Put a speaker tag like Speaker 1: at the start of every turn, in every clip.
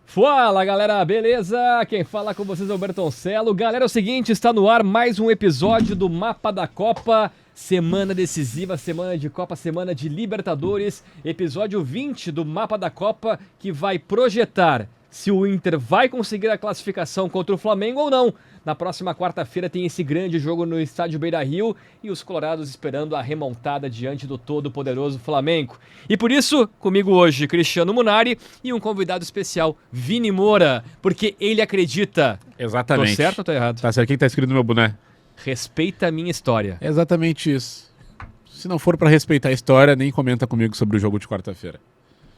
Speaker 1: Fala galera, beleza? Quem fala com vocês é o Bertoncelo. Galera, é o seguinte, está no ar mais um episódio do Mapa da Copa. Semana decisiva, semana de Copa, semana de Libertadores. Episódio 20 do Mapa da Copa, que vai projetar se o Inter vai conseguir a classificação contra o Flamengo ou não. Na próxima quarta-feira tem esse grande jogo no estádio Beira-Rio e os colorados esperando a remontada diante do todo-poderoso Flamengo. E por isso, comigo hoje, Cristiano Munari e um convidado especial, Vini Moura, porque ele acredita.
Speaker 2: Exatamente.
Speaker 1: Tô certo ou tô errado?
Speaker 2: Tá certo. O que tá escrito no meu boné?
Speaker 1: Respeita a minha história.
Speaker 2: É exatamente isso. Se não for pra respeitar a história, nem comenta comigo sobre o jogo de quarta-feira.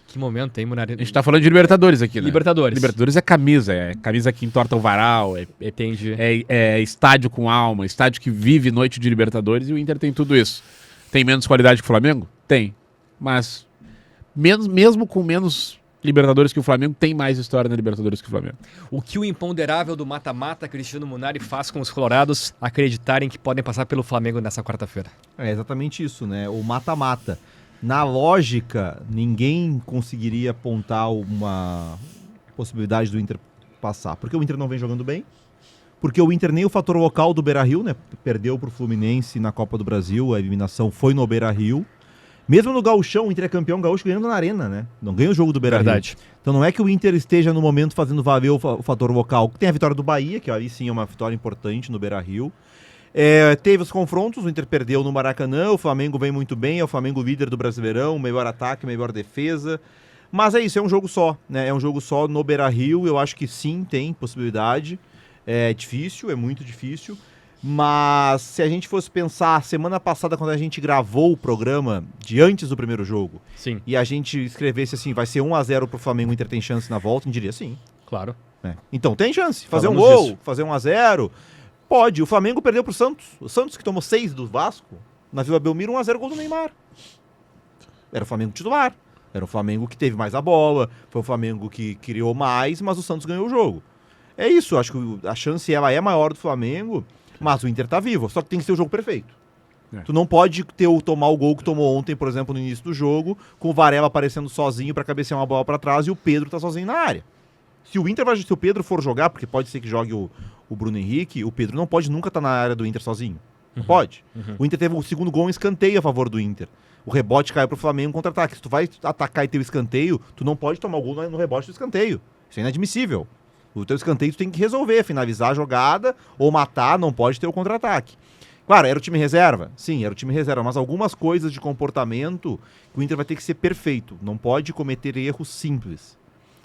Speaker 1: Que momento, hein, Munari?
Speaker 2: A gente tá falando de Libertadores aqui, né?
Speaker 1: Libertadores.
Speaker 2: Libertadores é camisa que entorta o varal,
Speaker 1: Entendi.
Speaker 2: é estádio com alma, estádio que vive noite de Libertadores, e o Inter tem tudo isso. Tem menos qualidade que o Flamengo? Tem. Mas mesmo com menos Libertadores que o Flamengo, tem mais história na Libertadores que o Flamengo.
Speaker 1: O que o imponderável do mata-mata Cristiano Munari faz com os colorados acreditarem que podem passar pelo Flamengo nessa quarta-feira?
Speaker 3: É exatamente isso, né? O mata-mata. Na lógica, ninguém conseguiria apontar uma possibilidade do Inter passar. Porque o Inter não vem jogando bem. Porque o Inter nem o fator local do Beira-Rio, né? Perdeu pro Fluminense na Copa do Brasil, a eliminação foi no Beira-Rio. Mesmo no Gauchão, o Inter é campeão gaúcho ganhando na Arena, né? Não ganha o jogo do Beira-Rio.
Speaker 1: Verdade.
Speaker 3: Então não é que o Inter esteja no momento fazendo valer o fator local. Tem a vitória do Bahia, que aí sim é uma vitória importante no Beira-Rio. Teve os confrontos, o Inter perdeu no Maracanã, o Flamengo vem muito bem, é o Flamengo líder do Brasileirão, melhor ataque, melhor defesa. Mas é isso, é um jogo só, né? É um jogo só no Beira-Rio, eu acho que sim, tem possibilidade. É difícil, é muito difícil. Mas se a gente fosse pensar, semana passada quando a gente gravou o programa de antes do primeiro jogo,
Speaker 1: Sim,
Speaker 3: e a gente escrevesse assim, vai ser 1-0 pro Flamengo, o Inter tem chance na volta, a gente diria sim.
Speaker 1: claro.
Speaker 3: Então tem chance, fazer
Speaker 1: Falamos
Speaker 3: um gol,
Speaker 1: disso.
Speaker 3: fazer 1-0, pode. O Flamengo perdeu pro Santos, o Santos que tomou 6 do Vasco, na Vila Belmiro 1-0 gol do Neymar. Era o Flamengo titular, era o Flamengo que teve mais a bola, foi o Flamengo que criou mais, mas o Santos ganhou o jogo. É isso, acho que a chance ela é maior do Flamengo, mas o Inter tá vivo, só que tem que ser o jogo perfeito. Tu não pode tomar o gol que tomou ontem, por exemplo, no início do jogo, com o Varela aparecendo sozinho pra cabecear uma bola pra trás e o Pedro tá sozinho na área. Se o Pedro for jogar, porque pode ser que jogue o Bruno Henrique, o Pedro não pode nunca estar na área do Inter sozinho. Não pode. O Inter teve o segundo gol em escanteio a favor do Inter. O rebote caiu pro Flamengo contra-ataque. Se tu vai atacar e ter o escanteio, tu não pode tomar o gol no rebote do escanteio. Isso é inadmissível. O teu escanteio tu tem que resolver, finalizar a jogada ou matar, não pode ter o contra-ataque. Claro, era o time reserva? Sim, era o time reserva, mas algumas coisas de comportamento que o Inter vai ter que ser perfeito. Não pode cometer erros simples.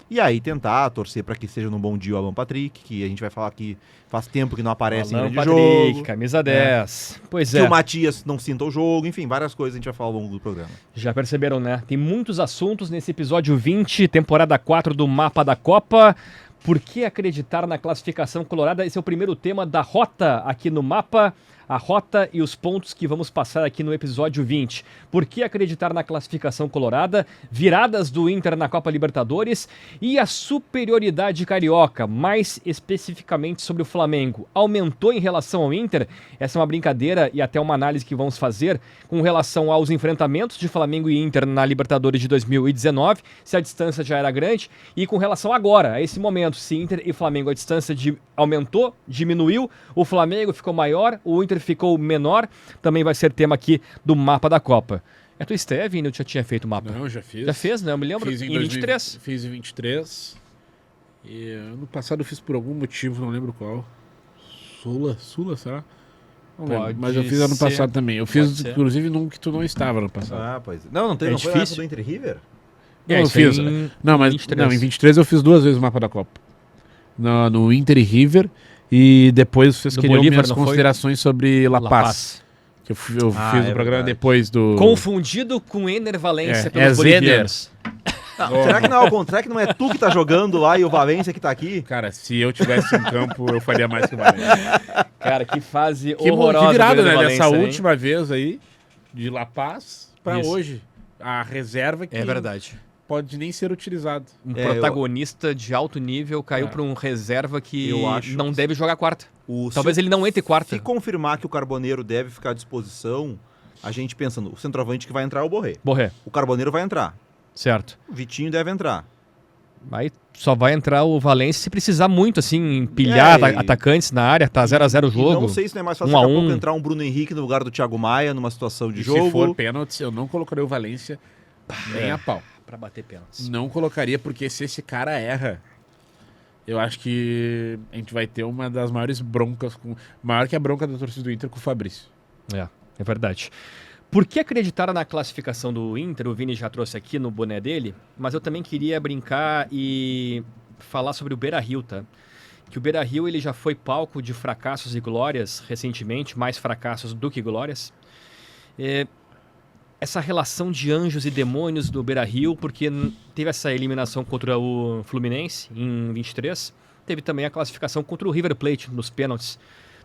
Speaker 3: E aí tentar torcer para que seja num bom dia o Alan Patrick, que a gente vai falar que faz tempo que não aparece
Speaker 1: Alan
Speaker 3: em grande
Speaker 1: Patrick,
Speaker 3: jogo.
Speaker 1: camisa 10. Pois
Speaker 3: Que
Speaker 1: é.
Speaker 3: o Matias não sinta o jogo, enfim, várias coisas a gente vai falar ao longo do programa.
Speaker 1: Já perceberam, né? Tem muitos assuntos nesse episódio 20, temporada 4 do Mapa da Copa. Por que acreditar na classificação colorada? Esse é o primeiro tema da rota aqui no Mapa. A rota e os pontos que vamos passar aqui no episódio 20. Por que acreditar na classificação colorada? Viradas do Inter na Copa Libertadores e a superioridade carioca, mais especificamente sobre o Flamengo. Aumentou em relação ao Inter? Essa é uma brincadeira e até uma análise que vamos fazer com relação aos enfrentamentos de Flamengo e Inter na Libertadores de 2019, se a distância já era grande, e com relação agora, a esse momento, se Inter e Flamengo a distância aumentou, diminuiu, o Flamengo ficou maior, o Inter ficou menor, também vai ser tema aqui do Mapa da Copa. É tua estreia, Vini? Eu já tinha feito o mapa?
Speaker 2: Não, já fiz.
Speaker 1: Já fez, né? Eu me lembro.
Speaker 2: Fiz
Speaker 1: em 23.
Speaker 2: Fiz em 23. E ano passado eu fiz por algum motivo, não lembro qual. Sula, será? Não lembro,
Speaker 1: Pode
Speaker 2: mas eu fiz ano
Speaker 1: ser.
Speaker 2: passado também. Eu fiz, inclusive, num que tu não estava no passado.
Speaker 3: Ah, pois é. Não foi
Speaker 1: difícil.
Speaker 3: essa do Inter e River?
Speaker 2: Não,
Speaker 1: É,
Speaker 2: eu
Speaker 1: isso
Speaker 2: fiz.
Speaker 1: aí
Speaker 2: Não, mas
Speaker 1: 23.
Speaker 2: não, em 23 eu fiz 2 vezes o mapa da Copa. No Inter e River. E depois vocês
Speaker 1: Do
Speaker 2: queriam
Speaker 1: Bolívar,
Speaker 2: minhas
Speaker 1: não foi?
Speaker 2: considerações sobre La
Speaker 1: La
Speaker 2: Paz.
Speaker 1: Paz.
Speaker 2: Que eu fiz o
Speaker 3: é
Speaker 2: programa
Speaker 3: verdade.
Speaker 2: depois do...
Speaker 1: Confundido com Ener Valência
Speaker 2: É,
Speaker 1: pelos
Speaker 2: Zener.
Speaker 1: bolivianos.
Speaker 3: Será que não é ao contrário, que não é tu que tá jogando lá e o Valência que tá aqui?
Speaker 2: Cara, se eu tivesse em campo, eu faria mais que o Valência.
Speaker 1: Cara, que fase
Speaker 2: Que
Speaker 1: horrorosa.
Speaker 2: virada,
Speaker 1: do Ener
Speaker 2: né?
Speaker 1: Valencia,
Speaker 2: Dessa
Speaker 1: hein?
Speaker 2: última vez aí, de La Paz pra
Speaker 1: Isso.
Speaker 2: hoje. A reserva que
Speaker 1: É verdade.
Speaker 2: pode nem ser utilizado.
Speaker 1: Um protagonista de alto nível caiu para um reserva que
Speaker 3: Eu acho
Speaker 1: não
Speaker 3: que
Speaker 1: deve jogar quarta.
Speaker 3: O
Speaker 1: Talvez ele não entre quarta.
Speaker 3: Se confirmar que o Carboneiro deve ficar à disposição, a gente pensa no centroavante que vai entrar é o Borré.
Speaker 1: Borré,
Speaker 3: O Carboneiro vai entrar.
Speaker 1: certo.
Speaker 3: O Vitinho deve entrar.
Speaker 1: Aí só vai entrar o Valência se precisar muito, assim, empilhar atacantes na área, tá 0x0 o
Speaker 3: E
Speaker 1: jogo.
Speaker 3: não sei se não é mais fácil
Speaker 1: 1 a
Speaker 3: daqui a
Speaker 1: 1.
Speaker 3: pouco entrar um Bruno Henrique no lugar do Thiago Maia numa situação de
Speaker 2: E
Speaker 3: jogo.
Speaker 2: se for pênaltis, eu não colocaria o Valência nem a pau.
Speaker 1: Pra bater pênaltis.
Speaker 2: Não colocaria, porque se esse cara erra, eu acho que a gente vai ter uma das maiores broncas, maior que a bronca da torcida do Inter com o Fabrício.
Speaker 1: É verdade. Por que acreditar na classificação do Inter? O Vini já trouxe aqui no boné dele, mas eu também queria brincar e falar sobre o Beira-Rio, tá? Que o Beira-Rio ele já foi palco de fracassos e glórias recentemente, mais fracassos do que glórias. Essa relação de anjos e demônios do Beira-Rio, porque teve essa eliminação contra o Fluminense em 23, teve também a classificação contra o River Plate nos pênaltis.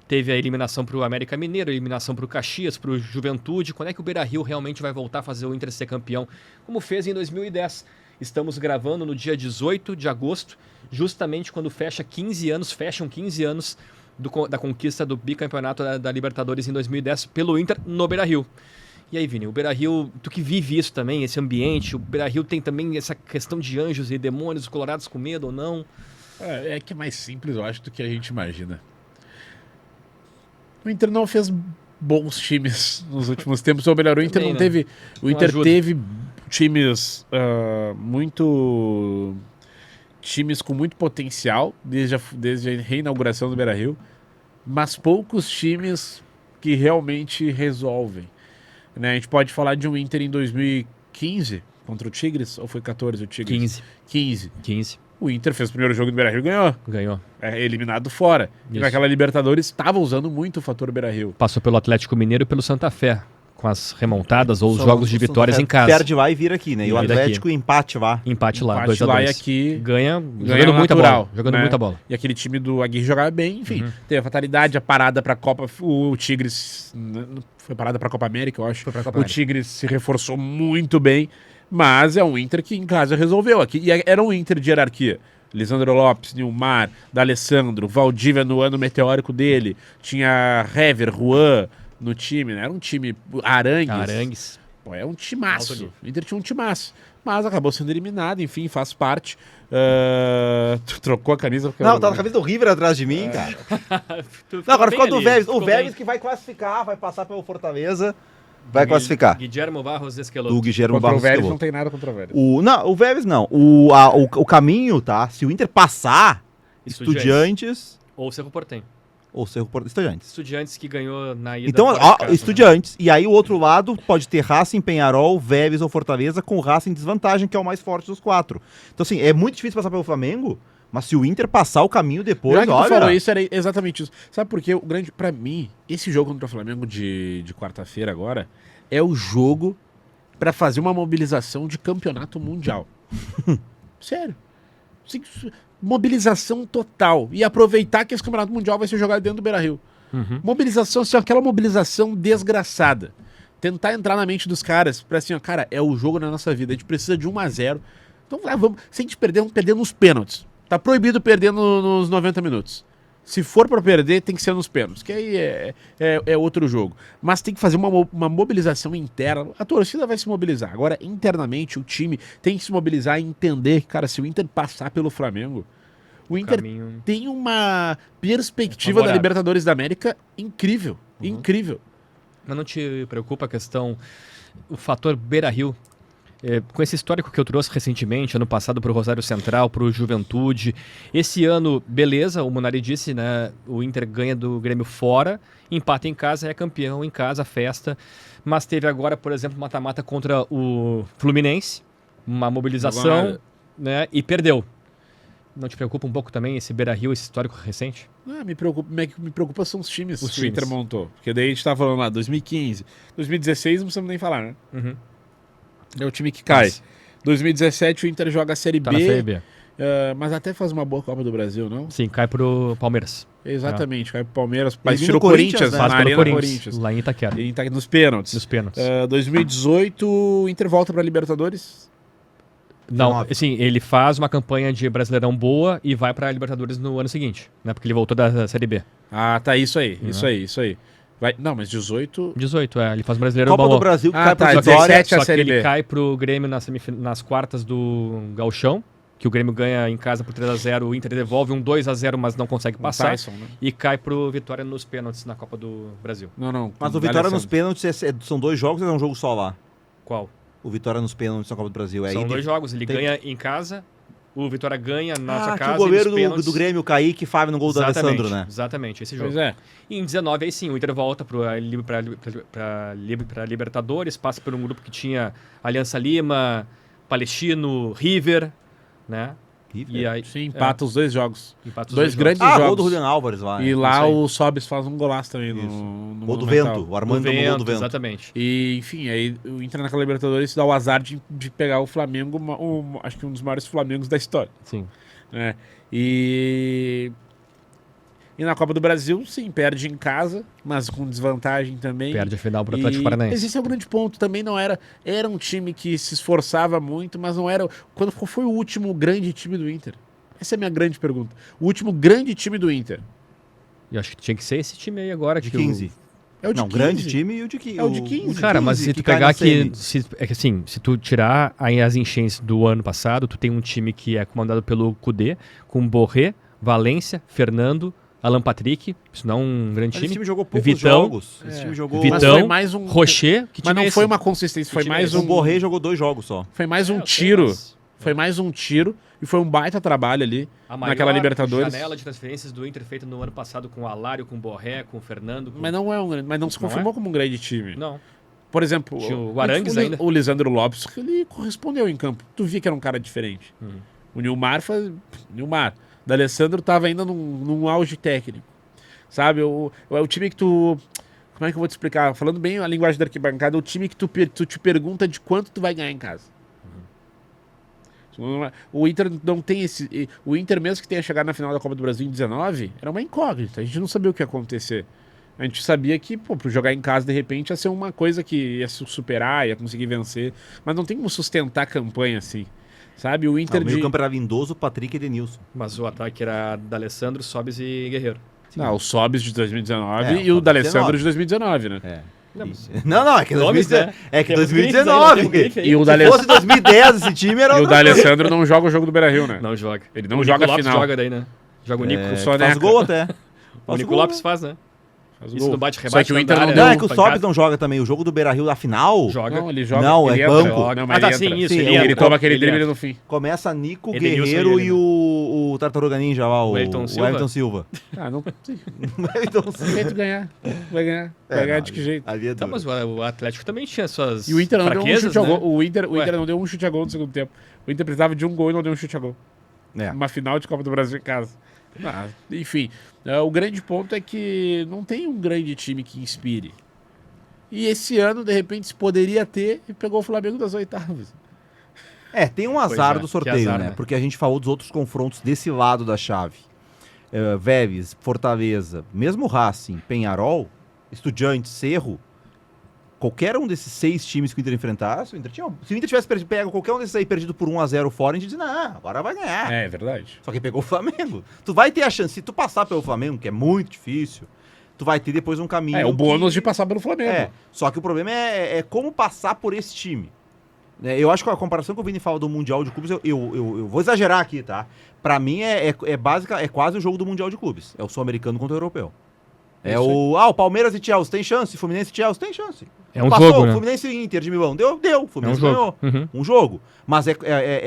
Speaker 1: Teve a eliminação para o América Mineiro, a eliminação para o Caxias, para o Juventude. Quando é que o Beira-Rio realmente vai voltar a fazer o Inter ser campeão? Como fez em 2010. Estamos gravando no dia 18 de agosto, justamente quando fecham 15 anos da conquista do bicampeonato da Libertadores em 2010 pelo Inter no Beira-Rio. E aí, Vini, o Beira-Rio, tu que vive isso também, esse ambiente, o Beira-Rio tem também essa questão de anjos e demônios, os colorados com medo ou não?
Speaker 2: É que é mais simples, eu acho, do que a gente imagina. O Inter não fez bons times nos últimos tempos, ou melhor, o Inter
Speaker 1: Também
Speaker 2: não teve. O
Speaker 1: Não
Speaker 2: Inter
Speaker 1: ajuda.
Speaker 2: teve times times com muito potencial desde a reinauguração do Beira-Rio, mas poucos times que realmente resolvem. Né? A gente pode falar de um Inter em 2015 contra o Tigres, ou foi 14 o Tigres? 15. O Inter fez o primeiro jogo do Beira-Rio e ganhou. Eliminado fora. E
Speaker 1: Isso.
Speaker 2: naquela Libertadores estava usando muito o fator Beira-Rio.
Speaker 1: Passou pelo Atlético Mineiro e pelo Santa Fé, com as remontadas ou os
Speaker 3: Só
Speaker 1: jogos de
Speaker 3: o Santa
Speaker 1: vitórias
Speaker 3: Fé
Speaker 1: em casa.
Speaker 3: Perde lá e vira aqui, né? E o
Speaker 1: Vira
Speaker 3: Atlético empate lá.
Speaker 1: Empate lá,
Speaker 2: Empate
Speaker 1: 2-2.
Speaker 2: lá e aqui
Speaker 1: Ganha
Speaker 2: ganha
Speaker 1: jogando muita
Speaker 2: natural,
Speaker 1: bola. Jogando
Speaker 2: né?
Speaker 1: muita bola.
Speaker 2: E aquele time do Aguirre jogava bem, enfim. Teve a fatalidade, a parada pra Copa. O Tigres foi parada pra Copa América, eu acho.
Speaker 1: Foi pra Copa
Speaker 2: O
Speaker 1: América.
Speaker 2: Tigres se reforçou muito bem, mas é um Inter que em casa resolveu aqui. E era um Inter de hierarquia. Lisandro Lopes, Nilmar, D'Alessandro, Valdívia no ano meteórico dele. Tinha Hever, Juan no time, né? Era um time
Speaker 1: Arangues.
Speaker 2: Pô, é um
Speaker 1: Alto
Speaker 2: timaço.
Speaker 1: nível.
Speaker 2: O Inter tinha um timaço. Mas acabou sendo eliminado, enfim, faz parte. Tu trocou a camisa? Porque
Speaker 3: Não, tá na camisa do River atrás de mim, cara. Não, agora ficou do Vélez. O Vélez que vai classificar, vai passar pelo Fortaleza, vai classificar.
Speaker 1: Guilherme Barros Esqueloto.
Speaker 3: Do Guilherme
Speaker 2: Contra o
Speaker 3: Barros
Speaker 2: Vélez
Speaker 3: Esqueloto.
Speaker 2: não tem nada contra o Vélez.
Speaker 3: O Vélez não. O caminho, tá? Se o Inter passar, Estudiantes
Speaker 1: Ou Cerro Porteño.
Speaker 3: ou Cerro Porteño. Estudiantes.
Speaker 1: Estudiantes que ganhou na ida.
Speaker 3: Então,
Speaker 1: fora de
Speaker 3: ó,
Speaker 1: casa, né?
Speaker 3: Estudiantes. E aí o outro lado pode ter Racing, Penharol, Vélez ou Fortaleza com o Racing em desvantagem, que é o mais forte dos 4. Então, assim, é muito difícil passar pelo Flamengo, mas se o Inter passar o caminho depois,
Speaker 2: Já que tu
Speaker 3: olha...
Speaker 2: falou isso, era exatamente isso. Sabe por quê? O grande, pra mim, esse jogo contra o Flamengo de quarta-feira agora é o jogo pra fazer uma mobilização de campeonato mundial. Sério. Sim, mobilização total. E aproveitar que esse campeonato mundial vai ser jogado dentro do Beira-Rio. Mobilização, assim, aquela mobilização desgraçada. Tentar entrar na mente dos caras pra assim, ó, cara, é o jogo na nossa vida. A gente precisa de 1-0. Então, vamos. Se a gente perder, vamos perder nos pênaltis. Tá proibido perder nos 90 minutos. Se for pra perder, tem que ser nos pênaltis, que aí é outro jogo. Mas tem que fazer uma mobilização interna. A torcida vai se mobilizar. Agora, internamente, o time tem que se mobilizar e entender que, cara, se o Inter passar pelo Flamengo, o Inter
Speaker 1: Caminho.
Speaker 2: tem uma perspectiva da
Speaker 1: Favorável.
Speaker 2: Libertadores da América incrível. Incrível.
Speaker 1: Mas não te preocupa a questão, o fator Beira-Rio? Com esse histórico que eu trouxe recentemente, ano passado para o Rosário Central, para o Juventude. Esse ano, beleza, o Munari disse, né? O Inter ganha do Grêmio fora, empata em casa, é campeão em casa, festa. Mas teve agora, por exemplo, mata-mata contra o Fluminense, uma mobilização, né? E perdeu. Não te preocupa um pouco também esse Beira-Rio, esse histórico recente?
Speaker 2: Me preocupa são os times
Speaker 1: Os
Speaker 2: que o Inter
Speaker 1: times.
Speaker 2: montou. Porque daí a gente tá falando lá, 2015, 2016, não precisamos nem falar, né? É o time que cai.
Speaker 1: Mas
Speaker 2: 2017 o Inter joga a Série
Speaker 1: tá
Speaker 2: B,
Speaker 1: na Série B.
Speaker 2: mas até faz uma boa Copa do Brasil, não?
Speaker 1: Sim, cai pro Palmeiras.
Speaker 2: Exatamente, cai pro Palmeiras, mas
Speaker 3: Elimina
Speaker 2: tira
Speaker 3: o
Speaker 2: o Corinthians,
Speaker 3: Corinthians, né?
Speaker 2: na
Speaker 1: Passa pelo
Speaker 2: Arena
Speaker 1: Corinthians,
Speaker 2: Corinthians.
Speaker 1: lá em Itaquera,
Speaker 2: E tá nos pênaltis.
Speaker 1: nos pênaltis.
Speaker 2: 2018 o Inter volta pra Libertadores.
Speaker 1: Não,
Speaker 3: 19.
Speaker 1: assim, ele faz uma campanha de Brasileirão boa e vai pra Libertadores no ano seguinte, né? Porque ele voltou da Série B.
Speaker 2: Ah, tá, isso aí, isso aí. Não, mas 18...
Speaker 1: 18, ele faz brasileiro
Speaker 3: Copa
Speaker 1: bom.
Speaker 3: do Brasil, que
Speaker 2: Ah,
Speaker 3: cai
Speaker 2: tá,
Speaker 3: pra Vitória.
Speaker 2: 17 a
Speaker 1: Só que
Speaker 2: Série
Speaker 1: ele
Speaker 2: B.
Speaker 1: cai pro Grêmio nas quartas do Gauchão, que o Grêmio ganha em casa por 3x0, o Inter devolve um 2x0, mas não consegue
Speaker 2: O
Speaker 1: passar.
Speaker 2: Tyson, né?
Speaker 1: E cai pro Vitória nos pênaltis na Copa do Brasil.
Speaker 2: Não.
Speaker 3: Mas
Speaker 2: com
Speaker 3: o Vitória nos
Speaker 2: D'Alessandro.
Speaker 3: pênaltis são 2 jogos ou é um jogo só lá?
Speaker 1: Qual?
Speaker 3: O Vitória nos pênaltis na Copa do Brasil.
Speaker 1: São
Speaker 3: ida
Speaker 1: 2 jogos. Ele
Speaker 3: tem-
Speaker 1: ganha em casa, o Vitória ganha na sua
Speaker 3: que
Speaker 1: casa.
Speaker 3: o goleiro
Speaker 1: e nos pênaltis...
Speaker 3: do Grêmio, o Kaique, faz no gol do
Speaker 1: Exatamente,
Speaker 3: Alessandro, né?
Speaker 1: Exatamente, esse jogo.
Speaker 2: Pois é.
Speaker 1: E em 19, aí sim, o Inter volta para Libertadores, passa por um grupo que tinha Aliança Lima, Palestino, River, né? E aí,
Speaker 2: Sim, empata os 2 jogos.
Speaker 1: empata os
Speaker 2: 2
Speaker 1: dois
Speaker 2: grandes
Speaker 3: Ah,
Speaker 2: jogos.
Speaker 3: gol do Julian Álvares lá.
Speaker 2: E
Speaker 3: é.
Speaker 2: lá
Speaker 1: isso aí.
Speaker 2: o Sobis faz um golaço também
Speaker 3: Isso.
Speaker 2: no
Speaker 3: Gol do
Speaker 2: Monumental.
Speaker 3: vento. O
Speaker 1: jogos.
Speaker 3: Armando
Speaker 1: Do
Speaker 3: no gol
Speaker 1: vento,
Speaker 3: do vento.
Speaker 1: exatamente.
Speaker 2: E, enfim, aí o Inter naquela Libertadores dá o azar de pegar o Flamengo, acho que um dos maiores Flamengos da história.
Speaker 1: Sim.
Speaker 2: Né? E na Copa do Brasil, sim, perde em casa, mas com desvantagem também.
Speaker 1: Perde a final pro Atlético
Speaker 2: Mas
Speaker 1: Paranaense.
Speaker 2: esse é o grande ponto. Também não era um time que se esforçava muito, mas não era... Qual foi o último grande time do Inter? Essa é a minha grande pergunta. O último grande time do Inter.
Speaker 1: E eu acho que tinha que ser esse time aí agora.
Speaker 3: De
Speaker 1: que
Speaker 3: 15.
Speaker 2: É o de
Speaker 3: Não,
Speaker 2: 15.
Speaker 3: grande time e o de 15.
Speaker 2: É o de 15.
Speaker 1: Cara, mas se tu
Speaker 3: que cai
Speaker 1: pegar
Speaker 3: na
Speaker 1: aqui,
Speaker 3: semi.
Speaker 1: é que assim, se tu tirar aí as enchentes do ano passado, tu tem um time que é comandado pelo Kudê, com Borré, Valência, Fernando, Alan Patrick, isso não é um grande
Speaker 3: Mas esse
Speaker 1: time.
Speaker 3: time jogou poucos
Speaker 1: Vitão.
Speaker 3: jogos. Esse time jogou...
Speaker 1: Vitão.
Speaker 2: Mas foi mais um...
Speaker 1: Rocher, que
Speaker 2: Mas
Speaker 1: time
Speaker 2: não
Speaker 1: é
Speaker 2: foi
Speaker 1: esse?
Speaker 2: uma consistência, foi
Speaker 1: time é
Speaker 2: mais
Speaker 1: esse?
Speaker 3: O
Speaker 2: um...
Speaker 3: Borré jogou 2 jogos só.
Speaker 2: Foi mais um
Speaker 1: eu sei,
Speaker 2: tiro.
Speaker 1: mas
Speaker 2: Foi mais um tiro e foi um baita trabalho ali
Speaker 1: a maior
Speaker 2: naquela Libertadores.
Speaker 1: janela de transferências do Inter feita no ano passado com o Alário, com o Borré, com o Fernando. Com...
Speaker 2: Mas não é um grande, mas não se
Speaker 1: Não
Speaker 2: confirmou como um grande time.
Speaker 1: Não.
Speaker 2: Por exemplo,
Speaker 1: Tinha o Arangues
Speaker 2: o
Speaker 1: ainda.
Speaker 2: O Lisandro Lopes, ele correspondeu em campo. Tu via que era um cara diferente.
Speaker 1: Uhum.
Speaker 2: O Nilmar D'Alessandro tava ainda num auge técnico. Sabe? O time que tu... Como é que eu vou te explicar? Falando bem a linguagem da arquibancada, é o time que tu te pergunta de quanto tu vai ganhar em casa. O Inter não tem esse... O Inter mesmo que tenha chegado na final da Copa do Brasil em 19, era uma incógnita. A gente não sabia o que ia acontecer. A gente sabia que, por jogar em casa, de repente, ia ser uma coisa que ia se superar, ia conseguir vencer. Mas não tem como sustentar a campanha assim. Sabe? O Inter
Speaker 3: O meio campo era Lindoso, Patrick e Edenilson.
Speaker 1: Mas o ataque era D'Alessandro, Sobis e Guerreiro.
Speaker 2: Não, o Sobis de 2019
Speaker 3: É,
Speaker 2: e o
Speaker 3: o
Speaker 2: D'Alessandro de 2019, né?
Speaker 3: É.
Speaker 1: Não, mas-
Speaker 3: Não, é que
Speaker 1: Nomes,
Speaker 3: 2019.
Speaker 1: né?
Speaker 3: É que
Speaker 1: Temos gritos aí,
Speaker 3: 2019.
Speaker 1: temos grife aí.
Speaker 2: E o
Speaker 3: Se
Speaker 2: D'Alessandro
Speaker 3: fosse 2010 esse time era
Speaker 2: e o
Speaker 3: outra coisa.
Speaker 2: D'Alessandro não joga o jogo do Beira-Rio, né?
Speaker 1: Não joga.
Speaker 2: Ele não
Speaker 1: O
Speaker 2: joga
Speaker 1: Nico
Speaker 2: a
Speaker 1: Lopes
Speaker 2: final.
Speaker 1: joga daí, né? Joga o Nico.
Speaker 2: É,
Speaker 3: Faz
Speaker 2: Soneca.
Speaker 3: gol até.
Speaker 1: O
Speaker 3: Faz
Speaker 1: Nico
Speaker 3: gol,
Speaker 1: Lopes
Speaker 3: né?
Speaker 1: faz, né?
Speaker 2: Faz o
Speaker 1: Isso
Speaker 2: gol.
Speaker 1: no bate-rebate.
Speaker 2: Só que o Inter
Speaker 1: da
Speaker 2: não
Speaker 1: área,
Speaker 3: Não,
Speaker 2: deu.
Speaker 3: é que o
Speaker 1: pancada.
Speaker 3: Sobis não joga também. O jogo do Beira-Rio da final
Speaker 1: Joga.
Speaker 2: Não, ele joga.
Speaker 3: Não,
Speaker 2: ele
Speaker 3: é
Speaker 2: entra.
Speaker 3: banco.
Speaker 2: Não, mas
Speaker 1: Ah, tá,
Speaker 2: ele
Speaker 1: sim,
Speaker 2: entra.
Speaker 1: isso.
Speaker 3: Sim,
Speaker 1: Ele
Speaker 2: Ele toma aquele
Speaker 1: ele
Speaker 2: drible
Speaker 1: entra.
Speaker 2: no fim.
Speaker 3: Começa Nico,
Speaker 1: Edenilson
Speaker 3: Guerreiro
Speaker 1: e ele,
Speaker 3: e o Tartaruga Ninja lá, o
Speaker 1: Ayrton Silva.
Speaker 3: Everton Silva.
Speaker 2: Ah, não.
Speaker 3: O Ayrton Silva.
Speaker 2: Tem que ganhar. Vai ganhar. Vai ganhar de que jeito?
Speaker 3: Ali é
Speaker 1: Tá,
Speaker 3: duro.
Speaker 1: mas o Atlético também tinha suas
Speaker 2: E o Inter não deu um
Speaker 1: fraquezas,
Speaker 2: chute a
Speaker 1: né?
Speaker 2: gol. O Inter
Speaker 1: Ué.
Speaker 2: não deu um chute a gol no segundo tempo. O Inter precisava de um gol e não deu um chute a gol.
Speaker 3: É.
Speaker 2: Uma final de Copa do Brasil em casa. Ah, enfim, o grande ponto é que não tem um grande time que inspire. E esse ano, de repente, se poderia ter e pegou o Flamengo das oitavas.
Speaker 3: É, tem um azar
Speaker 1: Pois é,
Speaker 3: do
Speaker 1: que
Speaker 3: sorteio,
Speaker 1: azar,
Speaker 3: né?
Speaker 1: né?
Speaker 3: Porque a gente falou dos outros confrontos desse lado da chave. Vélez, Fortaleza, mesmo Racing, Peñarol, Estudiantes, Cerro, qualquer um desses 6 times que o Inter enfrentasse, se o Inter tivesse pego qualquer um desses aí perdido por 1-0 fora, a gente diz, não, agora vai ganhar.
Speaker 2: É verdade.
Speaker 3: Só que pegou o Flamengo. Tu vai ter a chance, se tu passar pelo Flamengo, que é muito difícil, tu vai ter depois um caminho...
Speaker 2: É, o bônus de
Speaker 3: que...
Speaker 2: passar pelo Flamengo.
Speaker 3: É, só que o problema é como passar por esse time. Eu acho que a comparação que o Vini fala do Mundial de Clubes, eu vou exagerar aqui, tá? Pra mim básica, é quase o jogo do Mundial de Clubes. É o sul-americano contra o europeu. O Palmeiras e Chelsea tem chance, Fluminense e Chelsea tem chance.
Speaker 1: É um
Speaker 3: Passou,
Speaker 1: jogo, né?
Speaker 3: Fluminense e Inter de Milão, deu,
Speaker 1: É um
Speaker 3: Fluminense
Speaker 1: jogo.
Speaker 3: ganhou.
Speaker 1: Uhum.
Speaker 3: Um jogo. Mas é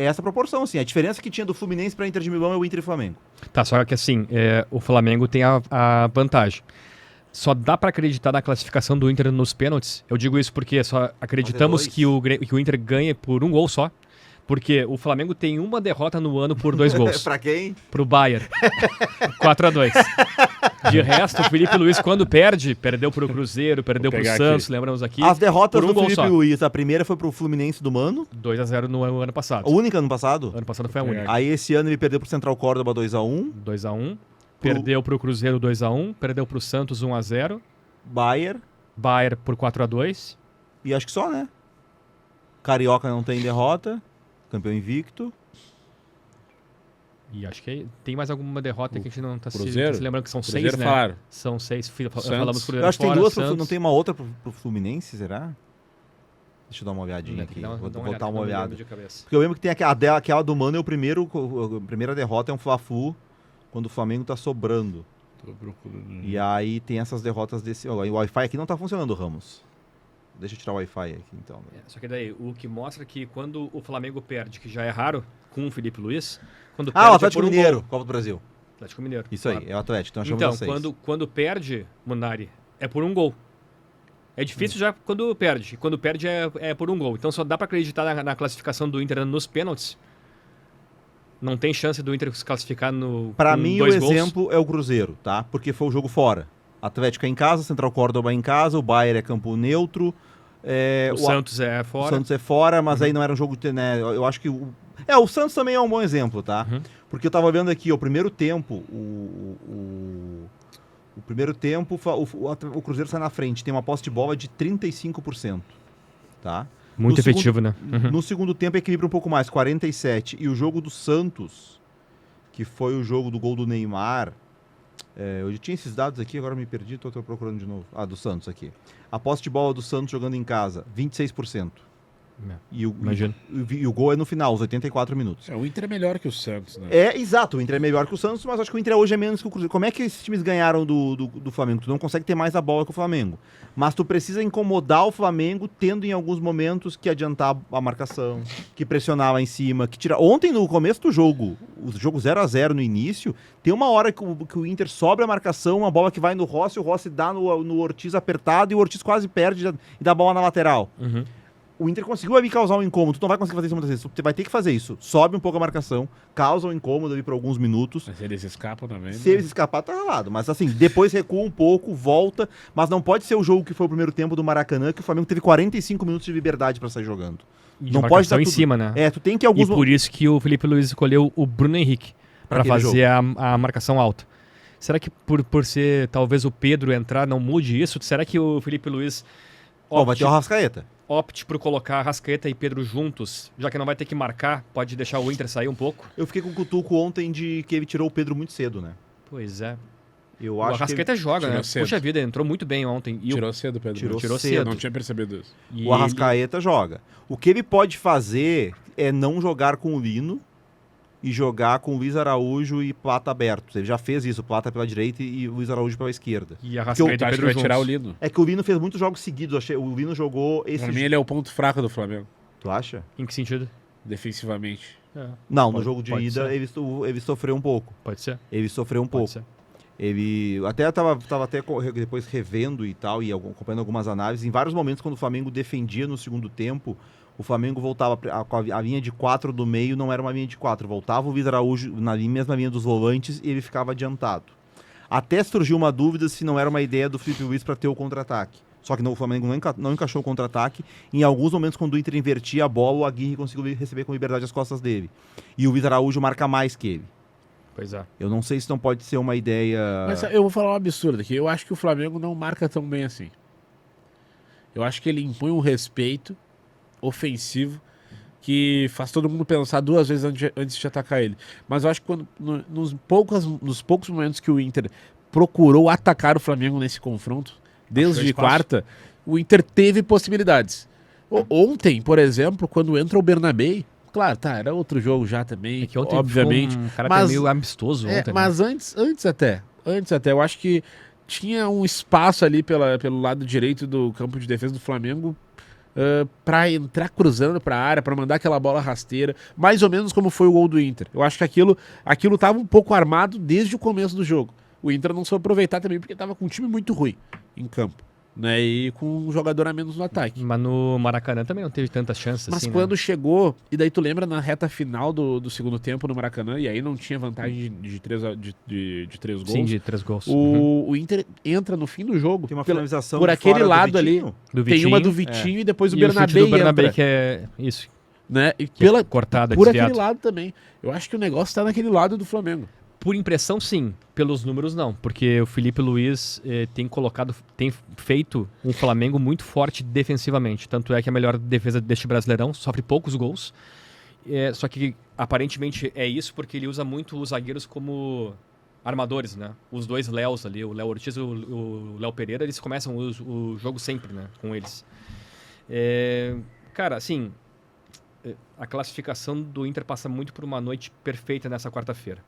Speaker 3: essa proporção, assim. A diferença que tinha do Fluminense pra Inter de Milão é o Inter e Flamengo.
Speaker 1: Tá, só que assim, o Flamengo tem a vantagem. Só dá pra acreditar na classificação do Inter nos pênaltis. Eu digo isso porque só acreditamos
Speaker 3: dois.
Speaker 1: que o Inter ganhe por um gol só. Porque o Flamengo tem uma derrota no ano por 2 gols.
Speaker 3: Pra quem?
Speaker 1: Pro Bayern. 4-2. De resto, o Felipe Luiz, quando perdeu pro Cruzeiro, perdeu
Speaker 2: Vou
Speaker 1: pro
Speaker 2: pegar
Speaker 1: Santos,
Speaker 2: aqui.
Speaker 1: lembramos aqui.
Speaker 3: As derrotas
Speaker 1: por um
Speaker 3: do
Speaker 1: gol
Speaker 3: Felipe
Speaker 1: só.
Speaker 3: Luiz, a primeira foi pro Fluminense do Mano,
Speaker 1: 2-0 no ano passado.
Speaker 3: a única ano passado.
Speaker 1: Ano passado foi a única.
Speaker 3: Aí esse ano ele perdeu pro Central Córdoba 2-1,
Speaker 1: 2-1. Perdeu pro Cruzeiro 2-1. Perdeu pro Santos 1-0.
Speaker 3: Bayern,
Speaker 1: Bayern por 4-2.
Speaker 3: e acho que só, né? Carioca não tem derrota, campeão invicto.
Speaker 1: E acho que tem mais alguma derrota que a gente não tá
Speaker 2: Cruzeiro?
Speaker 1: se lembrando que são
Speaker 2: Cruzeiro
Speaker 1: 6, né?
Speaker 2: falaram.
Speaker 1: São 6.
Speaker 2: Santos.
Speaker 1: Falamos Cruzeiro
Speaker 3: Eu acho que tem
Speaker 1: fora,
Speaker 3: duas,
Speaker 1: Santos.
Speaker 3: não tem uma outra pro Fluminense, será? Deixa eu dar uma olhadinha aqui. Vou botar uma olhada. Porque eu lembro que tem aquela do Mano, a primeira derrota é um Fla-Flu, quando o Flamengo tá sobrando.
Speaker 2: Tô procurando.
Speaker 3: E aí tem essas derrotas desse... Ó, o Wi-Fi aqui não tá funcionando, Ramos. Deixa eu tirar o Wi-Fi aqui, então.
Speaker 1: Só que daí, o que mostra que quando o Flamengo perde, que já é raro, com o Felipe Luiz, quando perde
Speaker 3: O
Speaker 1: é
Speaker 3: Atlético
Speaker 1: por um
Speaker 3: Mineiro,
Speaker 1: gol.
Speaker 3: Copa do Brasil.
Speaker 1: Atlético Mineiro.
Speaker 3: Isso aí, é o Atlético, então achamos
Speaker 1: Então,
Speaker 3: vocês.
Speaker 1: quando perde, Munari, é por um gol. É difícil já quando perde. Quando perde é por um gol. Então só dá pra acreditar na classificação do Inter nos pênaltis. Não tem chance do Inter se classificar no.
Speaker 3: Pra
Speaker 1: com
Speaker 3: mim, o
Speaker 1: 2 gols.
Speaker 3: exemplo é o Cruzeiro, tá? Porque foi o jogo fora. Atlético é em casa, Central Córdoba é em casa, o Bayern é campo neutro.
Speaker 1: O Santos é fora.
Speaker 3: O Santos é fora, mas aí não era um jogo... Né, eu acho que... O Santos também é um bom exemplo, tá?
Speaker 1: Uhum.
Speaker 3: Porque eu tava vendo aqui, o primeiro tempo, o primeiro tempo, o Cruzeiro sai na frente, tem uma posse de bola de 35%, tá?
Speaker 1: Muito
Speaker 3: No
Speaker 1: efetivo, né? Uhum.
Speaker 3: No segundo tempo equilibra um pouco mais, 47%. E o jogo do Santos, que foi o jogo do gol do Neymar... eu já tinha esses dados aqui, agora me perdi, tô procurando de novo. Do Santos aqui. A posse de bola do Santos jogando em casa, 26%.
Speaker 1: Imagino.
Speaker 3: E o gol é no final, os 84 minutos.
Speaker 2: O Inter é melhor que o Santos, né?
Speaker 3: Exato, o Inter é melhor que o Santos, mas acho que o Inter hoje é menos que o Cruzeiro. Como é que esses times ganharam do Flamengo? Tu não consegue ter mais a bola que o Flamengo. Mas tu precisa incomodar o Flamengo, tendo em alguns momentos que adiantar a marcação, que pressionar lá em cima, que tirar. Ontem, no começo do jogo, o jogo 0-0 no início, tem uma hora que o Inter sobe a marcação, uma bola que vai no Rossi, o Rossi dá no Ortiz apertado e o Ortiz quase perde e dá a bola na lateral.
Speaker 1: Uhum.
Speaker 3: O Inter conseguiu ali causar um incômodo. Tu não vai conseguir fazer isso muitas vezes. Tu vai ter que fazer isso. Sobe um pouco a marcação, causa um incômodo ali por alguns minutos.
Speaker 2: Mas eles escapam também.
Speaker 3: Se eles escapar, tá ralado. Mas assim, depois recua um pouco, volta. Mas não pode ser o jogo que foi o primeiro tempo do Maracanã, que o Flamengo teve 45 minutos de liberdade pra sair jogando.
Speaker 1: E
Speaker 3: não
Speaker 1: de
Speaker 3: pode
Speaker 1: marcação
Speaker 3: dar
Speaker 1: em
Speaker 3: tudo.
Speaker 1: cima, né?
Speaker 3: Tu tem que
Speaker 1: E
Speaker 3: alguns...
Speaker 1: por isso que o Felipe Luiz escolheu o Bruno Henrique para
Speaker 3: aquele
Speaker 1: fazer a marcação alta. Será que por ser talvez o Pedro entrar não mude isso? Será que o Felipe Luiz
Speaker 3: vai ter o Arrascaeta.
Speaker 1: opte por colocar Arrascaeta e Pedro juntos, já que não vai ter que marcar, pode deixar o Inter sair um pouco?
Speaker 3: Eu fiquei com o cutuco ontem de que ele tirou o Pedro muito cedo, né?
Speaker 1: Pois é.
Speaker 3: Eu
Speaker 1: O
Speaker 3: acho que
Speaker 1: Arrascaeta joga, né?
Speaker 2: tirou cedo.
Speaker 1: Puxa vida, entrou muito bem ontem. E
Speaker 2: Tirou cedo, Pedro.
Speaker 3: Tirou
Speaker 2: cedo.
Speaker 3: cedo.
Speaker 2: Não tinha percebido isso.
Speaker 3: o Arrascaeta joga. O que ele pode fazer é não jogar com o Lino e jogar com Luiz Araújo e Plata abertos. Ele já fez isso, Plata pela direita e Luiz Araújo pela esquerda.
Speaker 1: E Arrascaeta
Speaker 2: Tu
Speaker 1: e
Speaker 2: acha que
Speaker 1: Pedro
Speaker 2: vai
Speaker 1: juntos.
Speaker 2: tirar o Lino?
Speaker 3: É que o Lino fez muitos jogos seguidos. O Lino jogou esse...
Speaker 2: Pra mim ele é o ponto fraco do Flamengo,
Speaker 3: Tu acha?
Speaker 1: Em que sentido?
Speaker 2: defensivamente.
Speaker 3: Não, no
Speaker 1: Pode-
Speaker 3: jogo de
Speaker 1: pode
Speaker 3: ida
Speaker 1: ser.
Speaker 3: ele sofreu um pouco.
Speaker 1: Pode ser.
Speaker 3: Ele sofreu um
Speaker 1: Pode
Speaker 3: pouco.
Speaker 1: ser.
Speaker 3: Ele até tava até depois revendo e tal, e acompanhando algumas análises. Em vários momentos, quando o Flamengo defendia no segundo tempo, o Flamengo voltava, a linha de 4 do meio não era uma linha de 4, voltava o Luiz Araújo na mesma linha dos volantes e ele ficava adiantado. Até surgiu uma dúvida se não era uma ideia do Felipe Luiz para ter o contra-ataque. Só que o Flamengo não encaixou o contra-ataque. Em alguns momentos, quando o Inter invertia a bola, o Aguirre conseguiu receber com liberdade as costas dele. E o Luiz Araújo marca mais que ele.
Speaker 1: Pois é.
Speaker 3: Eu não sei se não pode ser uma ideia...
Speaker 2: Mas eu vou falar um absurdo aqui. Eu acho que o Flamengo não marca tão bem assim. Eu acho que ele impõe um respeito ofensivo que faz todo mundo pensar duas vezes antes de atacar ele. Mas eu acho que nos poucos momentos que o Inter procurou atacar o Flamengo nesse confronto, desde
Speaker 1: espaço.
Speaker 2: quarta, o Inter teve possibilidades. Ontem, por exemplo, quando entra o Bernabé, claro, era outro jogo já também,
Speaker 1: É que ontem
Speaker 2: obviamente.
Speaker 1: foi um caráter
Speaker 2: mas-
Speaker 1: meio amistoso ontem. né?
Speaker 2: Mas antes até, eu acho que tinha um espaço ali pelo lado direito do campo de defesa do Flamengo pra entrar cruzando pra área, pra mandar aquela bola rasteira, mais ou menos como foi o gol do Inter. Eu acho que aquilo tava um pouco armado desde o começo do jogo. O Inter não soube aproveitar também porque tava com um time muito ruim em campo, né? E com um jogador a menos no ataque.
Speaker 1: Mas no Maracanã também não teve tantas chances
Speaker 2: Mas
Speaker 1: assim,
Speaker 2: quando
Speaker 1: né?
Speaker 2: chegou, e daí tu lembra na reta final do segundo tempo no Maracanã, e aí não tinha vantagem de três gols.
Speaker 1: Sim, de 3 gols. Uhum.
Speaker 2: O Inter entra no fim do jogo
Speaker 3: Tem uma
Speaker 2: pela-
Speaker 3: finalização
Speaker 2: por
Speaker 3: de
Speaker 2: aquele
Speaker 3: fora do
Speaker 2: lado ali.
Speaker 3: Vitinho.
Speaker 1: Do
Speaker 2: Tem
Speaker 1: Vitinho,
Speaker 2: uma do Vitinho e depois o
Speaker 1: e o chute
Speaker 2: Bernabé
Speaker 1: do Bernabé
Speaker 2: entra,
Speaker 1: que é isso,
Speaker 2: né? E
Speaker 1: que é
Speaker 2: pela,
Speaker 1: cortada,
Speaker 2: por
Speaker 1: desviado.
Speaker 2: aquele lado também. Eu acho que o negócio tá naquele lado do Flamengo.
Speaker 1: Por impressão, sim. Pelos números, não. Porque o Felipe Luiz tem feito um Flamengo muito forte defensivamente. Tanto é que a melhor defesa deste Brasileirão sofre poucos gols. Só que aparentemente é isso porque ele usa muito os zagueiros como armadores, né? Os dois Léos ali, o Léo Ortiz e o Léo Pereira, eles começam o jogo sempre, né? Com eles. Cara, assim, a classificação do Inter passa muito por uma noite perfeita nessa quarta-feira.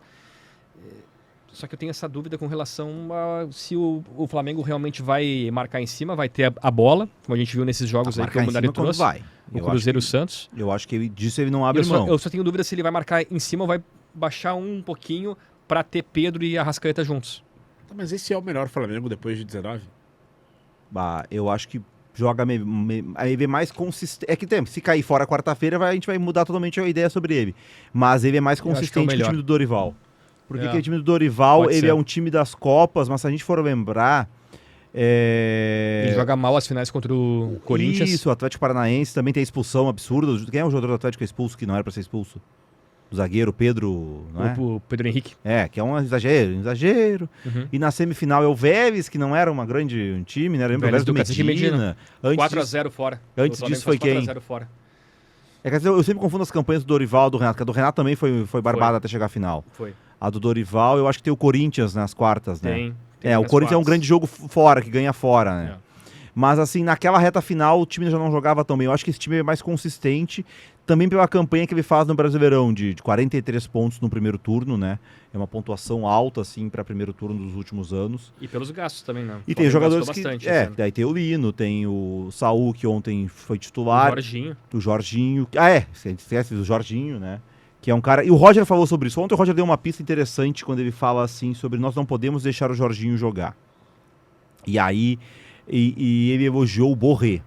Speaker 1: Só que eu tenho essa dúvida com relação a se o Flamengo realmente vai marcar em cima, vai ter a bola, como a gente viu nesses jogos aí que o Mundial trouxe.
Speaker 3: Vai.
Speaker 1: O Cruzeiro Santos.
Speaker 3: Eu acho que disso ele não abre mão.
Speaker 1: Eu só tenho dúvida se ele vai marcar em cima ou vai baixar um pouquinho para ter Pedro e Arrascaeta juntos.
Speaker 2: Mas esse é o melhor Flamengo depois de 19?
Speaker 3: Eu acho que joga aí vem mais consistente. É que se cair fora quarta-feira, a gente vai mudar totalmente a ideia sobre ele. Mas ele é mais consistente que o time do Dorival. Porque o time do Dorival, ele é um time das Copas, mas se a gente for lembrar...
Speaker 1: Ele joga mal as finais contra o Corinthians.
Speaker 3: Isso, o Atlético Paranaense também tem expulsão absurda. Quem é o jogador do Atlético que é expulso, que não era pra ser expulso? O zagueiro, Pedro... Não é?
Speaker 1: O Pedro Henrique.
Speaker 3: Que é um exagero.
Speaker 1: Uhum.
Speaker 3: E na semifinal é o Vélez, que não era um time, né? Lembra o Vélez do Medina.
Speaker 1: 4-0 fora.
Speaker 3: Antes disso foi quem?
Speaker 1: 4-0 fora.
Speaker 3: Eu sempre confundo as campanhas do Dorival e do Renato, porque a do Renato também foi barbada até chegar à final.
Speaker 1: Foi.
Speaker 3: A do Dorival, eu acho que tem o Corinthians nas quartas, né?
Speaker 1: Tem
Speaker 3: o Corinthians é um grande jogo fora, que ganha fora, né? Mas assim, naquela reta final, o time já não jogava tão bem. Eu acho que esse time é mais consistente, também pela campanha que ele faz no Brasileirão, de 43 pontos no primeiro turno, né? É uma pontuação alta, assim, para primeiro turno dos últimos anos.
Speaker 1: E pelos gastos também, né?
Speaker 3: E tem jogadores que...
Speaker 1: bastante,
Speaker 3: daí tem o Lino, tem o Saul, que ontem foi titular. O Jorginho. Você esquece do Jorginho, né? Que é um cara... E o Roger falou sobre isso. Ontem o Roger deu uma pista interessante quando ele fala assim sobre nós não podemos deixar o Jorginho jogar. E aí... E ele elogiou o Borré,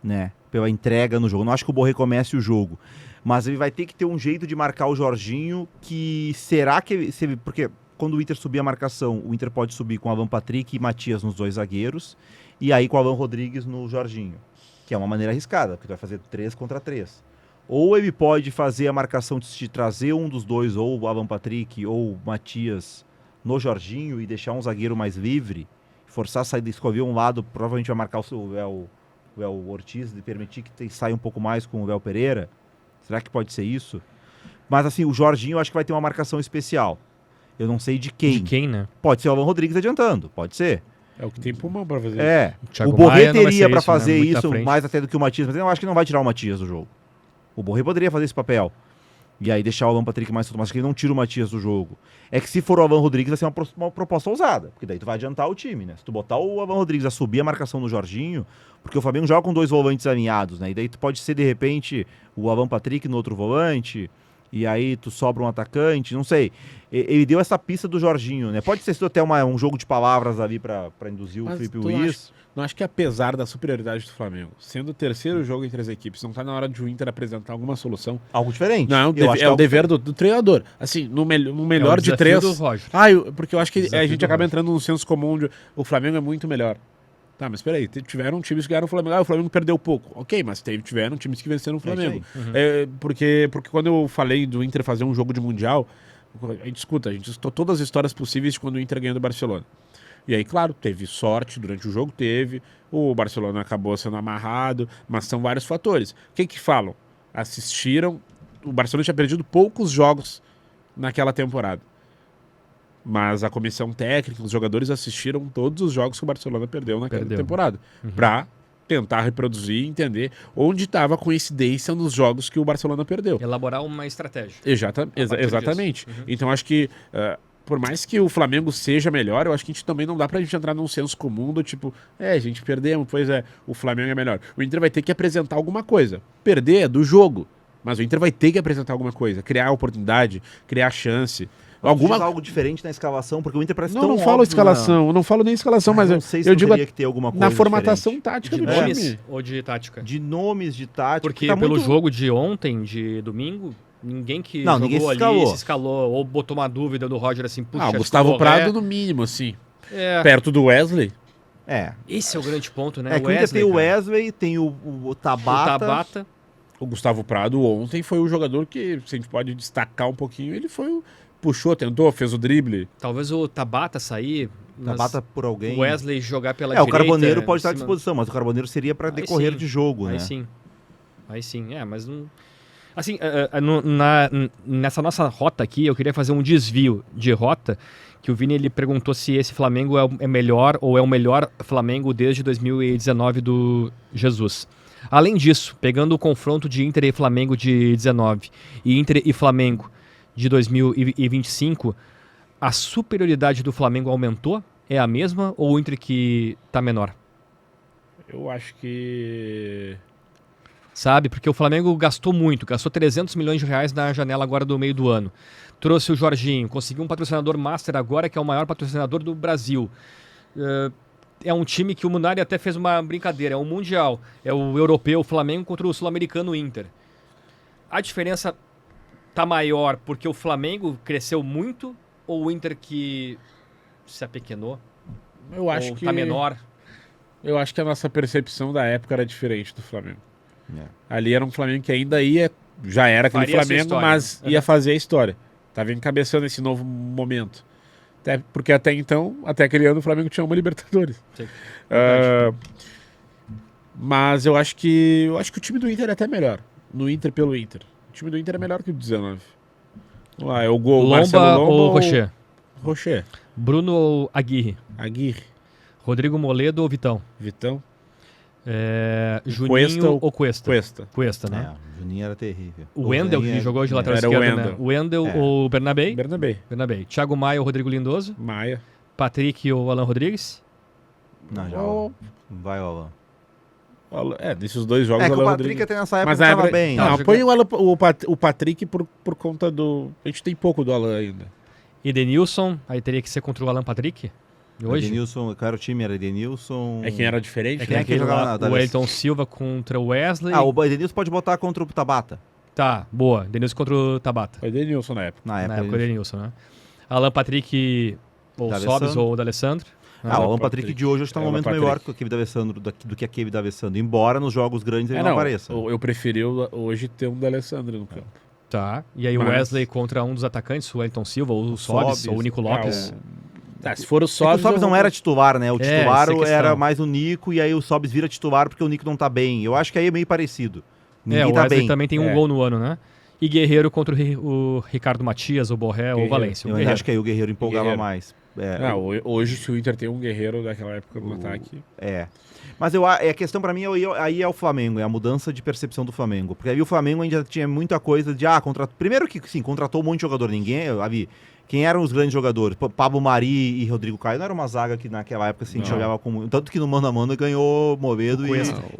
Speaker 3: né? Pela entrega no jogo. Eu não acho que o Borré comece o jogo. Mas ele vai ter que ter um jeito de marcar o Jorginho que... Será que ele... Porque quando o Inter subir a marcação, o Inter pode subir com Alan Patrick e Matias nos dois zagueiros. E aí com o Alan Rodrigues no Jorginho. Que é uma maneira arriscada, porque vai fazer 3 contra 3. Ou ele pode fazer a marcação de trazer um dos dois, ou o Alan Patrick, ou o Matias, no Jorginho e deixar um zagueiro mais livre, forçar a saída, escolher um lado, provavelmente vai marcar o Léo Ortiz, e permitir que saia um pouco mais com o Léo Pereira. Será que pode ser isso? Mas assim, o Jorginho eu acho que vai ter uma marcação especial. Eu não sei de quem.
Speaker 1: De quem, né?
Speaker 3: Pode ser o Alan Rodrigues adiantando, pode ser.
Speaker 2: É o que tem pulmão pra fazer isso.
Speaker 3: O Borré teria pra fazer isso, mais até do que o Matias, mas eu acho que não vai tirar o Matias do jogo. O Borré poderia fazer esse papel. E aí deixar o Alan Patrick mais solto, mas que ele não tira o Matias do jogo. É que se for o Alan Rodrigues vai ser uma proposta ousada, porque daí tu vai adiantar o time, né? Se tu botar o Alan Rodrigues a subir a marcação do Jorginho, porque o Flamengo joga com 2 volantes alinhados, né? E daí tu pode ser, de repente, o Alan Patrick no outro volante, e aí tu sobra um atacante, não sei. Ele deu essa pista do Jorginho, né? Pode ser até um jogo de palavras ali pra induzir o Felipe Luiz.
Speaker 2: Não acho que apesar da superioridade do Flamengo, sendo o terceiro jogo entre as equipes, não tá na hora de o Inter apresentar alguma solução?
Speaker 3: Algo diferente.
Speaker 2: Não, é o dever do treinador. Assim, no melhor de 3... Porque eu acho que a gente acaba entrando num senso comum de o Flamengo é muito melhor. Tá, mas peraí, tiveram times que ganharam o Flamengo. O Flamengo perdeu pouco. Ok, mas tiveram times que venceram o Flamengo. Porque quando eu falei do Inter fazer um jogo de Mundial, a gente escutou todas as histórias possíveis de quando o Inter ganhou do Barcelona. E aí, claro, teve sorte durante o jogo, o Barcelona acabou sendo amarrado, mas são vários fatores. O que falam? Assistiram, o Barcelona tinha perdido poucos jogos naquela temporada. Mas a comissão técnica, os jogadores assistiram todos os jogos que o Barcelona perdeu naquela temporada. Para tentar reproduzir e entender onde estava a coincidência nos jogos que o Barcelona perdeu.
Speaker 1: Elaborar uma estratégia.
Speaker 2: Exatamente. Então acho que... por mais que o Flamengo seja melhor, eu acho que a gente também não dá pra gente entrar num senso comum do tipo, a gente perdemos, o Flamengo é melhor. O Inter vai ter que apresentar alguma coisa. Perder é do jogo, mas o Inter vai ter que apresentar alguma coisa, criar oportunidade, criar chance.
Speaker 3: Algo diferente na escalação, porque o Inter parece tão
Speaker 2: Não falo escalação, eu não falo nem escalação, mas
Speaker 3: não sei se eu digo
Speaker 2: que
Speaker 3: ter alguma coisa
Speaker 2: na formatação
Speaker 3: diferente.
Speaker 2: tática
Speaker 1: de
Speaker 2: do
Speaker 1: nomes
Speaker 2: time.
Speaker 1: ou de tática?
Speaker 3: De nomes, de tática.
Speaker 1: Porque pelo jogo de ontem, de domingo, ninguém que jogou ali se escalou ou botou uma dúvida do Roger assim, puxa,
Speaker 2: o Gustavo Prado no mínimo, assim. Perto do Wesley.
Speaker 1: Esse é o grande ponto, né?
Speaker 3: O Inter tem o Wesley, tem o Tabata.
Speaker 2: O Gustavo Prado ontem foi o jogador que, se a gente pode destacar um pouquinho, ele puxou, tentou, fez o drible.
Speaker 1: Talvez o Tabata sair.
Speaker 3: Tabata por alguém.
Speaker 1: O Wesley jogar pela direita.
Speaker 3: O Carboneiro pode estar à disposição, mas o Carboneiro seria para decorrer de jogo, né?
Speaker 1: Aí sim. Mas não. Assim, nessa nossa rota aqui, eu queria fazer um desvio de rota, que o Vini ele perguntou se esse Flamengo é melhor ou é o melhor Flamengo desde 2019 do Jesus. Além disso, pegando o confronto de Inter e Flamengo de 19 e Inter e Flamengo de 2025, a superioridade do Flamengo aumentou? É a mesma ou o Inter que tá menor?
Speaker 2: Eu acho que...
Speaker 1: Sabe? Porque o Flamengo gastou muito, gastou 300 milhões de reais na janela agora do meio do ano. Trouxe o Jorginho, conseguiu um patrocinador master agora, que é o maior patrocinador do Brasil. É um time que o Munari até fez uma brincadeira, é um mundial, é o europeu, o Flamengo contra o sul-americano Inter. A diferença tá maior porque o Flamengo cresceu muito ou o Inter que se apequenou?
Speaker 2: Eu acho
Speaker 1: ou
Speaker 2: que...
Speaker 1: tá menor?
Speaker 2: Eu acho que a nossa percepção da época era diferente do Flamengo.
Speaker 3: É.
Speaker 2: Ali era um Flamengo que ainda já era aquele
Speaker 1: Faria a sua
Speaker 2: Flamengo,
Speaker 1: história,
Speaker 2: mas
Speaker 1: né?
Speaker 2: ia fazer a história. Tava encabeçando esse novo momento. Porque até então, até aquele ano, o Flamengo tinha uma Libertadores.
Speaker 1: Sim.
Speaker 2: Mas eu acho que o time do Inter é até melhor. No Inter pelo Inter. O time do Inter é melhor que o 19. Vamos lá, é o gol Marcelo
Speaker 1: Lomba
Speaker 2: Lomba
Speaker 1: ou Rocher?
Speaker 2: Rocher.
Speaker 1: Bruno ou Aguirre?
Speaker 2: Aguirre.
Speaker 1: Rodrigo Moledo ou Vitão?
Speaker 2: Vitão.
Speaker 1: Juninho
Speaker 2: Cuesta
Speaker 1: ou Cuesta?
Speaker 2: Cuesta.
Speaker 1: Cuesta, né?
Speaker 3: O Juninho era terrível.
Speaker 1: O Wendel, que jogou de lateral
Speaker 2: Era o
Speaker 1: esquerdo, né?
Speaker 2: Wendel.
Speaker 1: O Wendel
Speaker 3: É.
Speaker 1: ou Bernabei?
Speaker 2: Bernabé.
Speaker 1: Thiago Maia ou Rodrigo Lindoso?
Speaker 2: Maia.
Speaker 1: Patrick ou Alan Rodrigues?
Speaker 3: Não, já.
Speaker 2: Oh.
Speaker 3: Vai, Alan.
Speaker 2: Nesses dois jogos
Speaker 3: É que
Speaker 2: o
Speaker 3: o
Speaker 2: Alan
Speaker 3: Patrick
Speaker 2: Rodrigues...
Speaker 3: até nessa época
Speaker 2: Mas
Speaker 3: tava
Speaker 2: época-
Speaker 3: bem.
Speaker 2: Não,
Speaker 1: Não,
Speaker 2: põe o Patrick por conta do... A gente tem pouco do Alan ainda.
Speaker 1: Edenilson, aí teria que ser contra o Alan Patrick? De hoje?
Speaker 3: Edenilson, qual era o time? Era Edenilson.
Speaker 2: É quem era diferente,
Speaker 3: quem
Speaker 2: né?
Speaker 3: é que jogava na
Speaker 1: O
Speaker 3: Dallas?
Speaker 1: Elton Silva contra o Wesley.
Speaker 3: O Edenilson pode botar contra o Tabata.
Speaker 1: Tá, boa. Edenilson contra o Tabata.
Speaker 2: Foi Denilson na época.
Speaker 3: Na
Speaker 1: Na
Speaker 3: época.
Speaker 1: época o Edenilson, né? Alan Patrick ou
Speaker 3: D'Alessandro.
Speaker 1: Sobis ou D'Alessandro.
Speaker 3: O Alan Patrick de hoje está
Speaker 2: É,
Speaker 3: num
Speaker 2: o
Speaker 3: momento
Speaker 2: Patrick.
Speaker 3: melhor que o Kevin D'Alessandro, do que a Kevin D'Alessandro. Embora nos jogos grandes ele não apareça.
Speaker 2: Eu preferi hoje ter um D'Alessandro no campo.
Speaker 1: Tá. E aí o
Speaker 2: Mas-
Speaker 1: Wesley contra um dos atacantes, o Elton Silva, ou o Sobis,
Speaker 3: Sobis.
Speaker 1: ou o Nico Lopes.
Speaker 2: Se for o
Speaker 3: É que
Speaker 2: Sobis...
Speaker 3: o Sobis não era titular, né? O titular
Speaker 1: essa é a questão.
Speaker 3: era mais o Nico e aí o Sobis vira titular porque o Nico não tá bem. Eu acho que aí é meio parecido. Ninguém
Speaker 1: o
Speaker 3: tá
Speaker 1: Wesley
Speaker 3: bem.
Speaker 1: também tem um gol no ano, né? E Guerreiro contra o Ricardo Matias, o Borré ou o
Speaker 2: Guerreiro.
Speaker 1: Valência. O
Speaker 3: Eu ainda
Speaker 1: Guerreiro.
Speaker 3: acho que aí o Guerreiro empolgava
Speaker 2: Guerreiro.
Speaker 3: mais.
Speaker 2: Hoje, se o Inter tem um guerreiro daquela época no ataque...
Speaker 3: Mas a questão pra mim aí é o Flamengo, é a mudança de percepção do Flamengo. Porque aí o Flamengo ainda tinha muita coisa de, primeiro que sim, contratou um monte de jogador, quem eram os grandes jogadores? Pablo Mari e Rodrigo Caio não era uma zaga que naquela época assim, a gente
Speaker 2: Não.
Speaker 3: olhava como... Tanto que no mano a mano ganhou Moledo e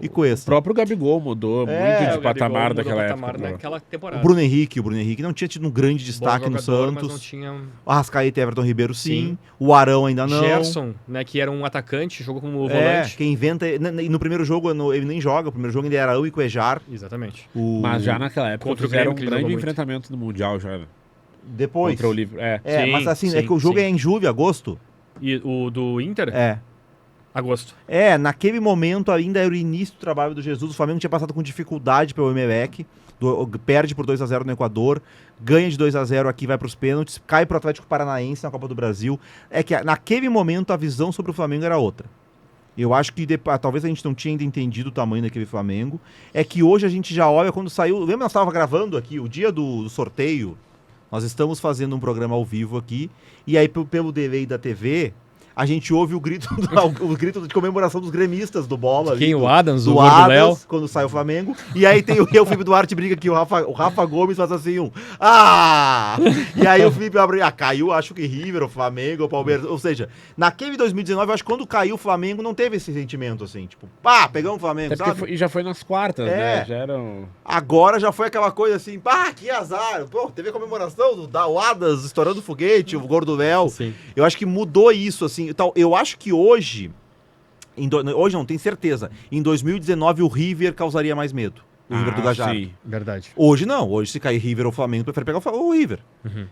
Speaker 2: O
Speaker 3: Cuesta.
Speaker 2: próprio Gabigol mudou muito de
Speaker 1: O Gabigol
Speaker 2: patamar
Speaker 1: mudou
Speaker 2: daquela
Speaker 1: patamar
Speaker 2: época.
Speaker 1: naquela
Speaker 3: O
Speaker 1: temporada.
Speaker 3: Bruno Henrique não tinha tido um grande destaque
Speaker 1: Bom
Speaker 3: no
Speaker 1: jogador, mas
Speaker 3: Santos.
Speaker 1: não tinha...
Speaker 3: O Arrascaeta e Everton Ribeiro sim.
Speaker 1: Sim.
Speaker 3: O Arão ainda não.
Speaker 1: Gerson, né, que era um atacante, jogou como
Speaker 3: É,
Speaker 1: volante.
Speaker 3: quem inventa... E no primeiro jogo ele nem joga. O primeiro jogo ele era Arão e Cuejar.
Speaker 1: Exatamente.
Speaker 2: Mas já naquela época
Speaker 1: Contra o
Speaker 2: fizeram um
Speaker 1: Grêmio, que ele
Speaker 2: grande
Speaker 1: jogou muito.
Speaker 2: enfrentamento no Mundial já.
Speaker 3: Depois.
Speaker 2: Contra o Livre.
Speaker 1: Sim,
Speaker 3: Mas assim, é
Speaker 1: sim,
Speaker 3: que o jogo
Speaker 1: sim.
Speaker 3: é em julho, agosto.
Speaker 1: E o do Inter?
Speaker 3: É.
Speaker 1: Agosto.
Speaker 3: Naquele momento ainda era o início do trabalho do Jesus. O Flamengo tinha passado com dificuldade pelo Emelec. Perde por 2-0 no Equador. Ganha de 2-0 aqui, vai para os pênaltis. Cai para o Atlético Paranaense na Copa do Brasil. É que naquele momento a visão sobre o Flamengo era outra. Eu acho que talvez a gente não tinha ainda entendido o tamanho daquele Flamengo. É que hoje a gente já olha quando saiu... Lembra, nós estávamos gravando aqui, o dia do sorteio. Nós estamos fazendo um programa ao vivo aqui. E aí, pelo delay da TV, a gente ouve o grito, o grito de comemoração dos gremistas do Bola. Ali,
Speaker 1: Quem? O Adams, o
Speaker 3: do
Speaker 1: Gordo Léo?
Speaker 3: Adams, quando sai o Flamengo. E aí tem o Felipe Duarte briga aqui, o Rafa Gomes faz assim E aí o Felipe abre, caiu, acho que River, o Flamengo, o Palmeiras. Ou seja, naquele 2019, eu acho que quando caiu o Flamengo, não teve esse sentimento assim, tipo, pegamos o Flamengo,
Speaker 2: Até
Speaker 3: sabe?
Speaker 2: porque já foi nas quartas, né? Já eram...
Speaker 3: Agora já foi aquela coisa assim, que azar. Pô, teve a comemoração do Adas estourando foguete, o Gordo Léo.
Speaker 1: Sim.
Speaker 3: Eu acho que mudou isso, assim. Eu acho que hoje, hoje não, tenho certeza, em 2019 o River causaria mais medo. O River do Gajardo.
Speaker 2: Sim.
Speaker 1: Verdade.
Speaker 3: Hoje não, hoje se cair River ou Flamengo, eu prefiro pegar o River.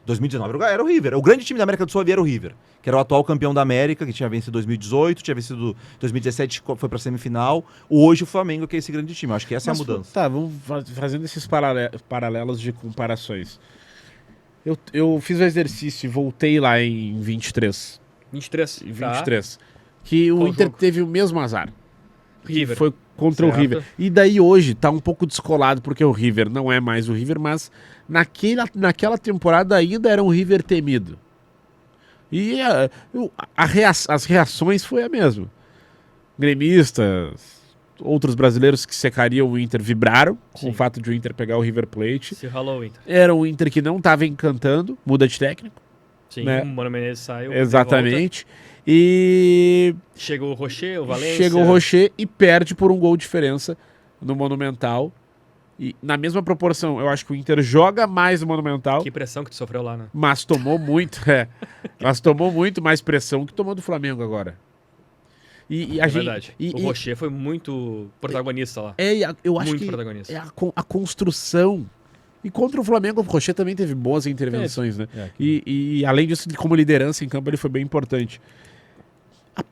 Speaker 3: 2019 era o River. O grande time da América do Sul havia era o River, que era o atual campeão da América, que tinha vencido 2018, tinha vencido 2017, foi pra semifinal. Hoje o Flamengo que é esse grande time. Eu acho que essa é a mudança.
Speaker 2: Tá, vamos fazendo esses paralelos de comparações. Eu fiz o exercício e voltei lá em 23.
Speaker 1: 23.
Speaker 2: Em 23. Que o
Speaker 1: Qual
Speaker 2: Inter
Speaker 1: jogo?
Speaker 2: teve o mesmo azar.
Speaker 1: River.
Speaker 2: Foi contra
Speaker 1: Certo.
Speaker 2: o River. E daí hoje tá um pouco descolado, porque o River não é mais o River, mas naquela temporada ainda era um River temido. E as reações foi a mesma. Gremistas, outros brasileiros que secariam o Inter vibraram com
Speaker 1: Sim.
Speaker 2: o fato de o Inter pegar o River Plate.
Speaker 1: Se ralou, então.
Speaker 2: Era um Inter que não estava encantando, muda de técnico.
Speaker 1: Sim,
Speaker 2: Né?
Speaker 1: o Mano Menezes saiu.
Speaker 2: Exatamente. E
Speaker 1: volta. Chega o Rocher, o Valência.
Speaker 2: chega o Rocher e perde por um gol de diferença no Monumental. E na mesma proporção, eu acho que o Inter joga mais no Monumental,
Speaker 1: Que pressão que tu sofreu lá, né?
Speaker 2: mas tomou muito, mas tomou muito mais pressão que tomou do Flamengo agora. E a
Speaker 1: É
Speaker 2: gente,
Speaker 1: verdade.
Speaker 2: e-
Speaker 1: O
Speaker 2: e-
Speaker 1: Rocher foi muito protagonista lá.
Speaker 2: eu acho
Speaker 1: Muito
Speaker 2: que
Speaker 1: protagonista.
Speaker 2: é a construção. E contra o Flamengo, o Rocher também teve boas intervenções, né? E além disso, como liderança em campo, ele foi bem importante.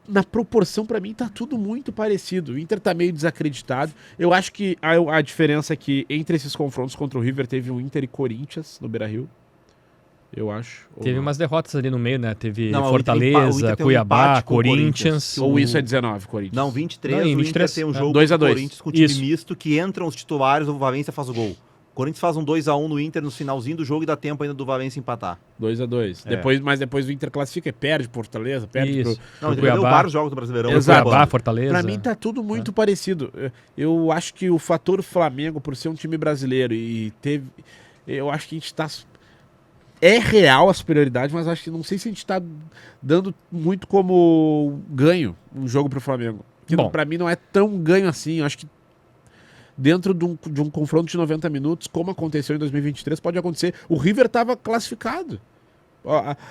Speaker 2: Na proporção, pra mim, tá tudo muito parecido. O Inter tá meio desacreditado. Eu acho que a diferença é que entre esses confrontos contra o River teve um Inter e Corinthians no Beira-Rio. Eu acho. Ou
Speaker 1: Teve
Speaker 2: não?
Speaker 1: umas derrotas ali no meio, né? Teve
Speaker 3: Não, o
Speaker 1: Fortaleza,
Speaker 3: Inter tem um
Speaker 1: Cuiabá,
Speaker 3: empate com o
Speaker 1: Corinthians.
Speaker 2: Ou isso é 19, Corinthians?
Speaker 3: Não, 23,
Speaker 1: Não, em
Speaker 3: o
Speaker 1: 23,
Speaker 3: Inter tem um
Speaker 1: é.
Speaker 3: jogo
Speaker 2: 2 a 2.
Speaker 3: contra o Corinthians com time
Speaker 1: Isso.
Speaker 3: misto, que entram os titulares, o Valência faz o gol. O Corinthians faz um 2x1 no Inter no finalzinho do jogo e dá tempo ainda do Valência empatar.
Speaker 2: 2-2.
Speaker 3: É.
Speaker 2: Mas depois o Inter classifica e perde pro Fortaleza, perde
Speaker 1: Isso.
Speaker 2: pro...
Speaker 3: Não, ele
Speaker 1: Cuiabá.
Speaker 3: perdeu vários jogos do Brasileirão.
Speaker 2: Exato.
Speaker 1: Cuiabá, Fortaleza.
Speaker 2: Pra mim tá tudo muito parecido. Eu acho que o fator Flamengo, por ser um time brasileiro e teve... Eu acho que a gente tá... É real a superioridade, mas acho que não sei se a gente tá dando muito como ganho um jogo pro Flamengo. Que
Speaker 1: Bom.
Speaker 2: pra mim não é tão ganho assim. Eu acho que dentro de um confronto de 90 minutos, como aconteceu em 2023, pode acontecer. O River tava classificado.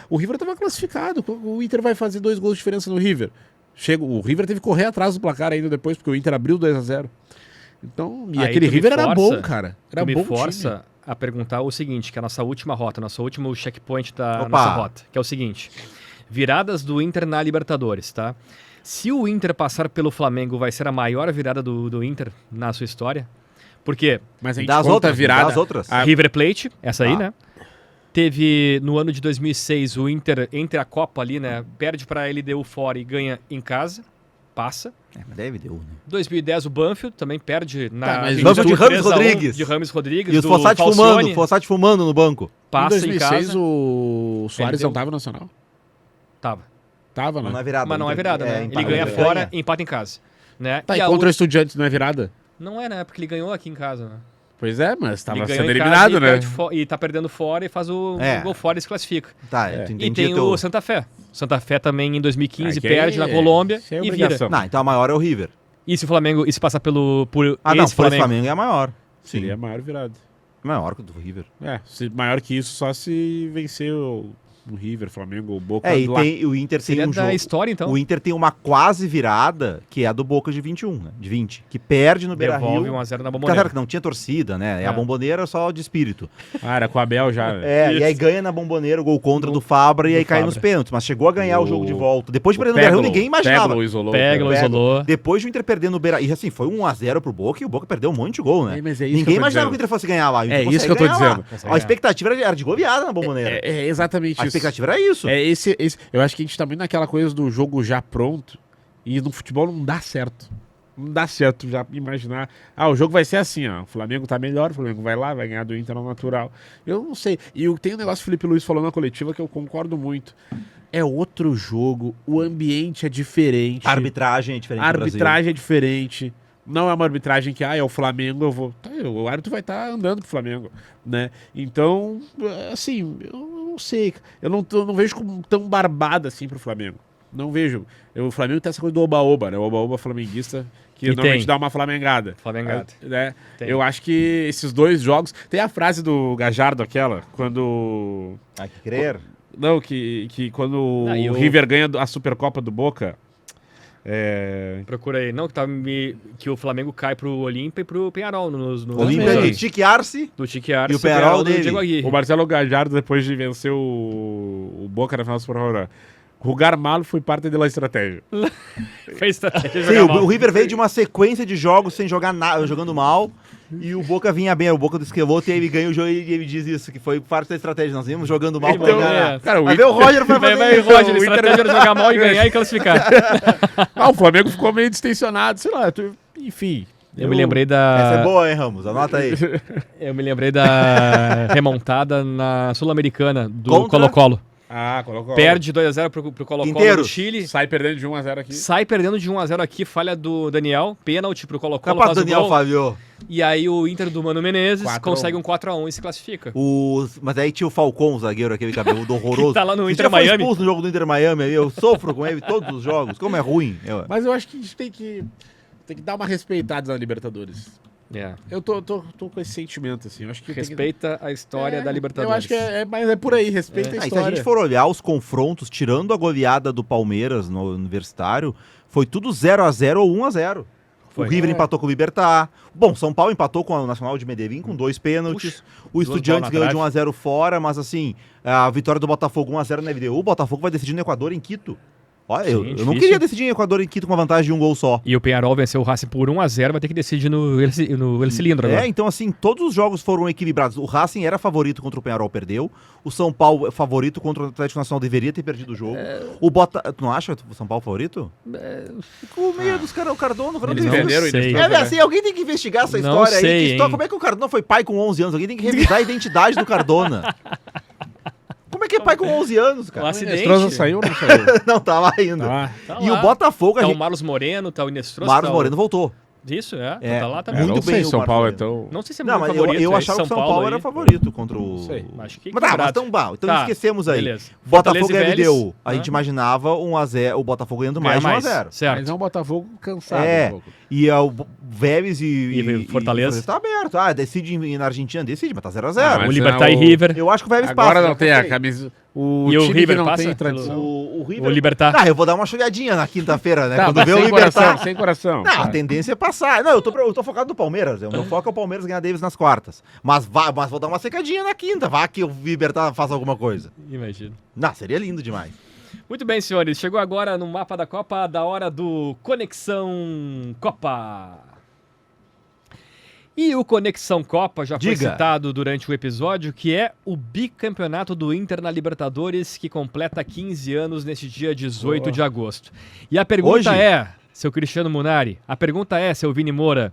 Speaker 2: O River tava classificado. O Inter vai fazer 2 gols de diferença no River. O River teve que correr atrás do placar ainda depois, porque o Inter abriu 2-0. Então, e
Speaker 1: Aí
Speaker 2: aquele
Speaker 1: tu me
Speaker 2: River era
Speaker 1: força-
Speaker 2: bom, cara. Era
Speaker 1: Tu me
Speaker 2: bom
Speaker 1: força a perguntar o seguinte, que é a nossa última rota, nosso último checkpoint da
Speaker 3: Opa.
Speaker 1: nossa rota, que é o seguinte. Viradas do Inter na Libertadores, tá? Se o Inter passar pelo Flamengo, vai ser a maior virada do Inter na sua história? Porque
Speaker 2: Mas a gente
Speaker 3: Das
Speaker 2: conta
Speaker 3: outras,
Speaker 2: a virada.
Speaker 3: das outras.
Speaker 2: a-
Speaker 1: River Plate, essa aí,
Speaker 3: Ah.
Speaker 1: né? Teve, no ano de 2006, o Inter, entre a Copa ali, né? Perde pra LDU fora e ganha em casa. Passa.
Speaker 3: Deve deu, né?
Speaker 1: 2010, o Banfield também perde na...
Speaker 2: Tá, mas
Speaker 1: Argentina
Speaker 3: Banfield de
Speaker 1: por
Speaker 3: Rames
Speaker 1: 3 a 1,
Speaker 3: Rodrigues.
Speaker 1: De Rames Rodrigues,
Speaker 3: E os
Speaker 1: do
Speaker 3: Fossati
Speaker 1: Falcione,
Speaker 3: fumando no banco.
Speaker 1: passa
Speaker 2: em 2006
Speaker 1: em casa.
Speaker 2: o Soares
Speaker 1: Perdeu.
Speaker 2: não tava no Nacional?
Speaker 1: Tava.
Speaker 2: Tava,
Speaker 3: Mas não
Speaker 2: né?
Speaker 3: é virada.
Speaker 1: Mas não é virada, né? Ele
Speaker 3: empate.
Speaker 1: ganha
Speaker 3: Ele
Speaker 1: fora
Speaker 3: ganha.
Speaker 1: e empata em casa. Né?
Speaker 2: Tá,
Speaker 1: e
Speaker 2: e
Speaker 1: a
Speaker 2: contra o
Speaker 1: outra-
Speaker 2: Estudiantes não é virada?
Speaker 1: Não é, né? Porque ele ganhou aqui em casa, né?
Speaker 2: Pois é, mas tava
Speaker 1: Ele ganhou
Speaker 2: sendo
Speaker 1: em casa
Speaker 2: eliminado,
Speaker 1: e
Speaker 2: né?
Speaker 1: perde e tá perdendo fora e faz o gol fora e se classifica.
Speaker 3: Tá,
Speaker 2: É.
Speaker 3: tu
Speaker 1: E
Speaker 3: entendi
Speaker 1: tem
Speaker 3: teu...
Speaker 1: o Santa Fé. Santa Fé também em 2015
Speaker 2: Ah, que
Speaker 1: perde
Speaker 2: aí-
Speaker 1: na Colômbia
Speaker 2: isso é
Speaker 1: e vira.
Speaker 2: obrigação.
Speaker 3: Não, então a maior é o River.
Speaker 1: E se o Flamengo, e se passar por
Speaker 3: Ah, não,
Speaker 1: esse
Speaker 3: por esse
Speaker 1: Flamengo?
Speaker 3: Flamengo é a maior. Sim,
Speaker 2: Seria a maior virada.
Speaker 3: maior que o do River.
Speaker 2: Maior que isso só se vencer o River, Flamengo, o Boca
Speaker 3: E
Speaker 2: lá.
Speaker 3: o Inter tem
Speaker 1: Seria
Speaker 3: um
Speaker 1: da
Speaker 3: jogo...
Speaker 1: história, então.
Speaker 3: O Inter tem uma quase virada, que é a do Boca de 21, né? De 20. Que perde no
Speaker 1: Devolve
Speaker 3: Beira-Rio.
Speaker 1: 1x0 na
Speaker 3: Tá
Speaker 1: Bombonera.
Speaker 3: certo que não tinha torcida, né? A
Speaker 1: É.
Speaker 3: Bomboneira só de espírito.
Speaker 2: Ah, era com o Abel já. né?
Speaker 3: É,
Speaker 1: Isso.
Speaker 3: e aí ganha na Bomboneira o gol contra do Fabra e
Speaker 1: do
Speaker 3: aí cai
Speaker 1: Fabra.
Speaker 3: nos pênaltis. Mas chegou a ganhar o jogo de volta. Depois de
Speaker 2: O
Speaker 3: perder no Beira-Rio,
Speaker 2: Peglo-
Speaker 3: ninguém imaginava.
Speaker 2: Peglo isolou.
Speaker 1: Peglo,
Speaker 3: Peglo.
Speaker 1: isolou.
Speaker 3: Depois de o Inter perder no Beira-Rio, assim, foi 1x0 pro Boca e o Boca perdeu um monte de gol, né?
Speaker 2: É, mas é isso que
Speaker 3: Ninguém
Speaker 2: eu tô
Speaker 3: imaginava que o
Speaker 2: dizendo.
Speaker 3: Inter fosse ganhar lá. E o
Speaker 2: É
Speaker 3: Inter
Speaker 2: isso que eu tô
Speaker 3: consegue ganhar lá.
Speaker 2: dizendo.
Speaker 3: A expectativa era de goleada na Bomboneira.
Speaker 2: É exatamente
Speaker 3: A
Speaker 2: isso.
Speaker 3: expectativa era isso.
Speaker 2: É eu acho que a gente tá muito naquela coisa do jogo já pronto e no futebol não dá certo. Não dá certo já imaginar. O jogo vai ser assim, ó. O Flamengo tá melhor, o Flamengo vai lá, vai ganhar do Inter no natural. Eu não sei. E tem um negócio que o Felipe Luiz falou na coletiva que eu concordo muito. É outro jogo, o ambiente é diferente.
Speaker 3: A arbitragem é diferente
Speaker 2: A
Speaker 3: do Brasil.
Speaker 2: arbitragem é diferente. Não é uma arbitragem que, é o Flamengo, eu vou... Tá, o árbitro vai estar andando pro Flamengo, né? Então, assim, eu não sei. Eu não vejo como tão barbada assim pro Flamengo. Não vejo. O Flamengo tem essa coisa do oba-oba, né? O oba-oba flamenguista, que
Speaker 1: E
Speaker 2: normalmente
Speaker 1: tem.
Speaker 2: dá uma flamengada.
Speaker 1: Flamengada.
Speaker 2: Né?
Speaker 1: Tem.
Speaker 2: Eu acho que esses 2 jogos... Tem a frase do Gajardo, aquela, quando...
Speaker 3: Ah, que crer.
Speaker 2: Não, que quando
Speaker 1: Ah, e
Speaker 2: o
Speaker 1: o-
Speaker 2: River ganha a Supercopa do Boca...
Speaker 1: Procura aí. Não, que o Flamengo cai pro Olímpia e pro Penharol nos
Speaker 3: Olímpia
Speaker 2: também.
Speaker 3: de Tique Arce.
Speaker 1: do Tique Arce
Speaker 3: E o Penharol
Speaker 1: do
Speaker 3: dele.
Speaker 1: Diego Aguirre.
Speaker 2: O Marcelo Gajardo, depois de vencer o Boca na final do Supercopa, Rugar malo foi parte da estratégia.
Speaker 1: Fez estratégia de
Speaker 3: Sim,
Speaker 1: jogar mal.
Speaker 3: o River veio de uma sequência de jogos sem jogar nada, jogando mal. E o Boca vinha bem, o Boca do Esqueloto, e aí ele ganha o jogo e ele diz isso, que foi parte da estratégia. Nós vimos jogando mal pra
Speaker 1: Então,
Speaker 3: ganhar.
Speaker 1: é.
Speaker 2: Cara,
Speaker 3: Vai ver o Roger vai fazer
Speaker 1: Vai,
Speaker 3: isso.
Speaker 1: Roger, a
Speaker 2: o Inter-
Speaker 1: estratégia era jogar mal e ganhar e classificar.
Speaker 2: o Flamengo ficou meio distensionado, sei lá. Enfim,
Speaker 1: Eu me lembrei
Speaker 3: Essa é
Speaker 1: da.
Speaker 3: boa, hein, Ramos? Anota aí.
Speaker 1: Eu me lembrei da remontada na Sul-Americana do
Speaker 3: Contra?
Speaker 1: Colo-Colo.
Speaker 2: Ah, colocou.
Speaker 1: Perde 2x0 pro Colo-Colo
Speaker 3: Quinteiros.
Speaker 1: do Chile.
Speaker 2: Sai perdendo de 1x0 aqui.
Speaker 1: Sai perdendo de 1x0 aqui, falha do Daniel, pênalti pro Colo-Colo,
Speaker 3: Capaz
Speaker 1: faz
Speaker 3: do
Speaker 1: o
Speaker 3: Daniel
Speaker 1: gol.
Speaker 3: Fábio.
Speaker 1: E aí o Inter do Mano Menezes
Speaker 2: 4-1.
Speaker 1: consegue um 4x1 e se classifica.
Speaker 3: Mas aí tinha o Falcon, o zagueiro, aquele cabeludo horroroso.
Speaker 1: tá lá no
Speaker 3: Esse
Speaker 1: Inter
Speaker 3: dia foi
Speaker 1: Miami.
Speaker 3: expulso no jogo do Inter Miami. Aí eu sofro com ele todos os jogos. Como é ruim.
Speaker 2: Mas eu acho que a gente tem que dar uma respeitada na Libertadores.
Speaker 1: É.
Speaker 2: Eu tô com esse sentimento, assim. Eu acho que
Speaker 1: Respeita a história
Speaker 2: É,
Speaker 1: da Libertadores.
Speaker 2: Eu acho que mas é por aí, respeita a
Speaker 3: E se
Speaker 2: história.
Speaker 3: a gente for olhar os confrontos, tirando a goleada do Palmeiras no Universitário, foi tudo 0x0 ou 1x0. O
Speaker 1: Foi.
Speaker 3: River empatou com o Libertad. Bom, São Paulo empatou com o Nacional de Medellín com 2 pênaltis. O Estudiantes
Speaker 1: bolas na
Speaker 3: ganhou de 1x0 fora, mas assim, a vitória do Botafogo 1x0 na LDU, o Botafogo vai decidir no Equador em Quito. Olha,
Speaker 1: Sim,
Speaker 3: eu não
Speaker 1: difícil.
Speaker 3: queria decidir em Equador em Quito com a vantagem de um gol só.
Speaker 1: E o Peñarol venceu o Racing por 1x0, vai ter que decidir no El Cilindro agora.
Speaker 3: Então assim, todos os jogos foram equilibrados. O Racing era favorito contra o Peñarol, perdeu. O São Paulo, favorito contra o Atlético Nacional, deveria ter perdido o jogo. O Tu não acha o São Paulo favorito? Com o meio dos caras, o Cardono.
Speaker 2: Eles
Speaker 1: Não
Speaker 2: venderam
Speaker 1: sei.
Speaker 2: o
Speaker 3: É,
Speaker 2: Indestrutível,
Speaker 3: assim, alguém tem que investigar essa
Speaker 1: Não
Speaker 3: história
Speaker 1: sei,
Speaker 3: aí. Que história,
Speaker 1: hein?
Speaker 3: como é que o Cardona foi pai com 11 anos? Alguém tem que revisar a identidade do Cardona. Como é que é pai com 11 anos,
Speaker 1: O
Speaker 3: cara?
Speaker 1: acidente.
Speaker 2: Nestrosa saiu ou não saiu?
Speaker 3: Não, tá lá ainda.
Speaker 2: Tá.
Speaker 1: Tá
Speaker 3: E
Speaker 1: lá.
Speaker 3: o Botafogo, a
Speaker 1: Tá o
Speaker 3: gente...
Speaker 1: Marlos Moreno, tá o Inestrosa.
Speaker 3: Marcos Moreno voltou.
Speaker 1: Isso,
Speaker 3: É.
Speaker 1: tá lá também.
Speaker 3: Muito
Speaker 2: Não sei
Speaker 3: bem
Speaker 2: se
Speaker 3: o
Speaker 2: São Paulo é
Speaker 3: Marcos
Speaker 2: tão...
Speaker 1: Não sei se é
Speaker 3: Não,
Speaker 1: meu
Speaker 3: mas
Speaker 1: favorito.
Speaker 3: eu
Speaker 1: esse
Speaker 3: achava que o São Paulo era
Speaker 1: aí.
Speaker 3: favorito contra o...
Speaker 2: Não sei.
Speaker 1: Acho que
Speaker 3: Mas tá, mas
Speaker 1: quebrado.
Speaker 3: então
Speaker 1: Tá,
Speaker 3: esquecemos aí.
Speaker 1: beleza.
Speaker 3: Botafogo
Speaker 1: Fortaleza
Speaker 3: e
Speaker 1: e Vélez.
Speaker 3: LDU. A gente imaginava 1x0, o Botafogo ganhando
Speaker 1: Ganha
Speaker 3: mais de 1x0.
Speaker 1: Certo.
Speaker 2: Mas é um Botafogo cansado
Speaker 3: É.
Speaker 2: um pouco.
Speaker 3: E o Vélez e
Speaker 1: Fortaleza.
Speaker 3: tá aberto. Decide na Argentina, decide, mas tá 0x0.
Speaker 2: Ah,
Speaker 1: O
Speaker 2: mas
Speaker 1: Libertad
Speaker 2: é
Speaker 1: e
Speaker 2: o-
Speaker 1: River.
Speaker 3: Eu acho que o Vélez passa.
Speaker 2: Agora
Speaker 3: já
Speaker 2: não tem a
Speaker 3: contei.
Speaker 2: camisa... O
Speaker 1: E o
Speaker 2: time
Speaker 1: River
Speaker 2: que não
Speaker 1: passa
Speaker 2: tem
Speaker 1: pelo-
Speaker 2: tradição.
Speaker 3: O River...
Speaker 1: O Libertad.
Speaker 3: Ah, eu vou dar uma olhadinha na quinta-feira, né?
Speaker 2: Tá,
Speaker 3: Quando
Speaker 2: mas
Speaker 3: vê o
Speaker 2: sem
Speaker 3: Libertad...
Speaker 2: coração, sem coração.
Speaker 3: Não, a tendência é passar. Não, eu tô focado no Palmeiras. O meu foco é o Palmeiras ganhar Davis nas quartas. Mas vou dar uma secadinha na quinta. Vá que o Libertad faça alguma coisa.
Speaker 1: Imagina.
Speaker 3: Não, seria lindo demais.
Speaker 1: Muito bem, senhores. Chegou agora no mapa da Copa, da hora do Conexão Copa. E o Conexão Copa já foi
Speaker 3: Diga.
Speaker 1: citado durante o episódio, que é o bicampeonato do Inter na Libertadores, que completa 15 anos neste dia 18 de agosto. E a pergunta
Speaker 3: Hoje?
Speaker 1: é, seu Cristiano Munari, a pergunta é, seu Vini Moura,